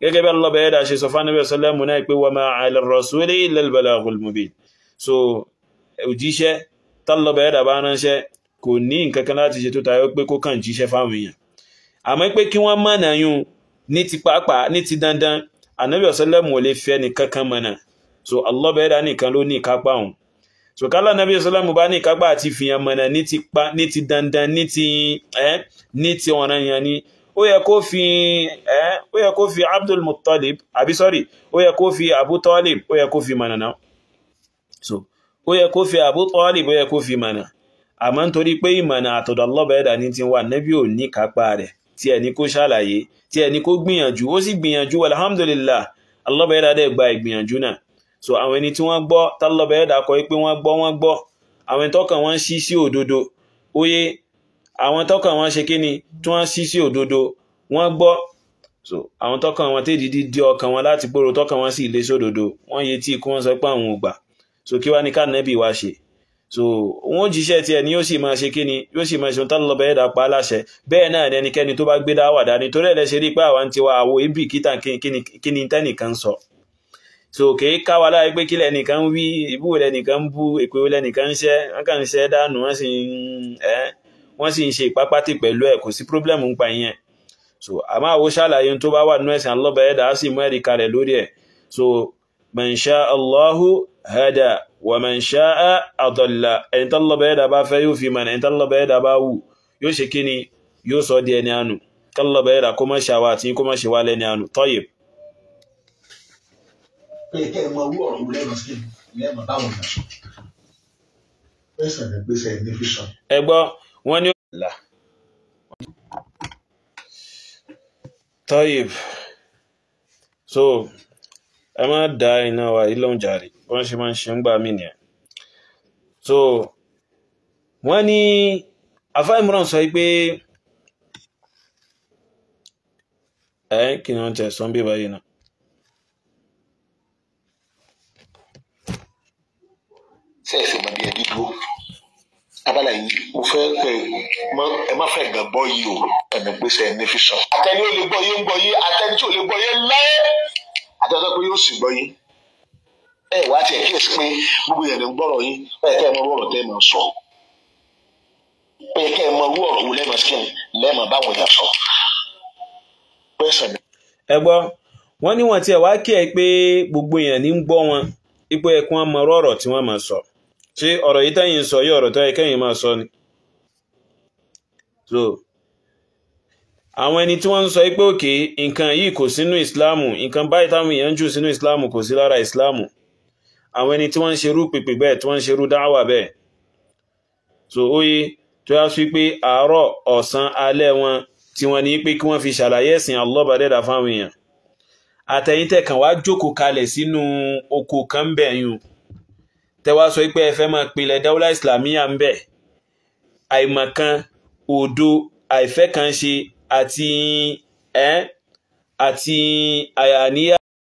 Speaker 1: gẹ́gẹ́ bí Allah bẹ̀ẹ́dà ṣe sọ fánàbẹ̀ sọ́lẹ́mù náà pé wa ma 'ala ar-rasuli illa al-balaghul mubin so òjíṣẹ́ tálọ́ bẹ̀ẹ́dà bá ránṣẹ́ kò ní nǹkankan láti ṣe tó tayọ pé kó kàn jíṣẹ́ fáwọn èèyàn àmọ́ pé kí wọ́n mọ̀nà yún ní ti pàápàá ní ti dandan ànábì sọ́lẹ́mù ò lè fẹ́ nìkankan mọ̀nà so Allah bẹ̀ẹ́dà nìkan ló ní ìkápá òun so kálá ànábì sọ́lẹ́mù bá ní ìkápá àti fìyàn mọ̀nà ní ti dandan ní ti ọ̀ranyàn ni ó yẹ kó fi Abdul Muttalib àbí sorry ó yẹ kó fi Abu Talib ó yẹ kó fi mọ̀nà náà so ó yẹ kó fi Abu Talib ó yẹ kó fi mọ̀nà àmọ́ nítorí pé ìmọ̀nà àtọ̀dọ̀ Allah bẹ̀ẹ́dà ní ti wà nẹ́bí ò ní kápá rẹ̀ tí ẹni kó ṣàlàyé tí ẹni kó gbìyànjú ó sì gbìyànjú alhamdulillah Allah bẹ̀ẹ́dà dẹ̀ gba ìgbìyànjú náà so àwọn ẹni tí wọ́n gbọ́ Allah bẹ̀ẹ́dà kọ́ pé wọ́n gbọ́ àwọn tọ́kàn wọn ṣí sí òdodo ó yé àwọn tọ́kàn wọn ṣe kíni tí wọ́n ṣí sí òdodo wọ́n gbọ́ so àwọn tọ́kàn wọn tèdìdí dí ọkàn wọn láti gbòòrò tọ́kàn wọn sì lé sódodo wọ́n yé tí kí wọ́n sọ pé àwọn ò gbà so kí wá ní ká nẹ́bì wá ṣe so wọ́n jíṣẹ́ tí ẹni yóò sì máa ṣe kíni yóò sì máa ṣe ohun tálọ́ bẹ̀ẹ́dà pa aláṣẹ bẹ́ẹ̀ náà ẹnikẹ́ni tó bá gbé dáwà dání torí ẹ̀lẹ́ ṣe rí pé àwọn tiwa àwo ibi kíta kíni tẹ́nìkan sọ so kìí káwa láì pé kílẹ̀ nìkan wí ibú lẹ́nìkan bú èpè lẹ́nìkan ṣẹ́ wọ́n kàn ń ṣẹ́ dànù wọ́n sì ń ṣe ìpápátì pẹ̀lú ẹ̀ kò sí pírọ́blẹ̀mù ń pa ìyẹn so àmọ́ àwọ ṣàlàyé tó bá wà nínú ẹ̀sìn Allah bẹ̀ẹ́dà á sì mú ẹ̀rí kalẹ̀ lórí ẹ̀ so man sha Allahu hada wa man sha'a adalla ẹni tó Allah bẹ̀ẹ́dà bá fẹ́ yóò fi mọ̀nà ẹni tó Allah bẹ̀ẹ́dà bá wù yóò ṣe kíni yóò sọ di ẹni ànù Allah bẹ̀ẹ́dà kó má ṣàwà àti kó má ṣe wá lẹ́ni ànù tayyib.
Speaker 2: pé kẹ́ ẹ mọ owó ọ̀rọ̀ wọlé lọ sí lẹ́mọ̀ báwọn náà sọ pẹ́sẹ̀ ní gbèsè ní fíṣàn.
Speaker 1: ẹ gbọ́ wọ́n ní ọ̀la tayyib so ẹ má dá iná wa ilé oúnjẹ rí wọ́n ṣe máa ń ṣe ń gbà mí nìyẹn so wọ́n ní Àfáà Imran sọ pé kí ni wọ́n tẹ̀ sọ́n bí báyìí náà
Speaker 2: sẹ́ẹ̀sì mọ̀ bí ẹbí dúró abala yìí mo fẹ́ ẹ má fẹ́ gan gbọ́ yìí o ẹ̀mí gbèsè ní fíṣàn. àtẹni ó lè gbọ́ yé ń gbọ́ yé àtẹni tí ò lè gbọ́ yé láyé àtẹni pé yóò sì gbọ́ yé. ẹ wá tiẹ̀ kíyèsí pé gbogbo yẹn lè ń gbọ́rọ̀ yín ẹ kẹ́ ẹ mọ ọ̀rọ̀ tẹ́ ẹ máa sọ ẹ kẹ́ ẹ mọ owó ọ̀rọ̀ wo lẹ́ẹ̀mọ skin lẹ́ẹ̀mọ báwọn èèyàn sọ.
Speaker 1: ẹ gbọ́ wọ́n ní wọ́n tiẹ̀ wá kí ẹ pé gbogbo èèyàn ní ń gbọ́ wọn ipò ẹ̀kún ọmọ ọ̀rọ̀ tí wọ́n máa sọ ṣé ọ̀rọ̀ yìí tẹ́yìn sọ yí ọ̀rọ̀ tó yẹ kẹ́yìn máa sọ ni so àwọn ẹni tí wọ́n ń sọ pé òkè nǹkan yìí kò sínú ìsìláàmù, nǹkan báyìí táwọn èèyàn jù sínú ìsìláàmù kò sí lára ìsìláàmù, àwọn ẹni tí wọ́n ń ṣerú pèpè bẹ́ẹ̀ tí wọ́n ń ṣerú dáwà bẹ́ẹ̀. So oye tó yá sí pé àárọ̀ ọ̀sán alẹ́ wọn tí wọ́n ní pé kí wọ́n fi ṣàlàyé ẹ̀sìn Allah bá dẹ́dà fáwọn èèyàn. Àtẹ̀yìntẹ̀ kan wá jókòó kalẹ̀ sínú oko kan bẹ̀ yùn tẹ́wá sọ pé ẹ fẹ́ máa pilẹ̀ dáwọ́lá ìsìlámíyà ń bẹ̀, àìmọ̀kan òdo àìfẹ́ kan ṣe àti àyàníyà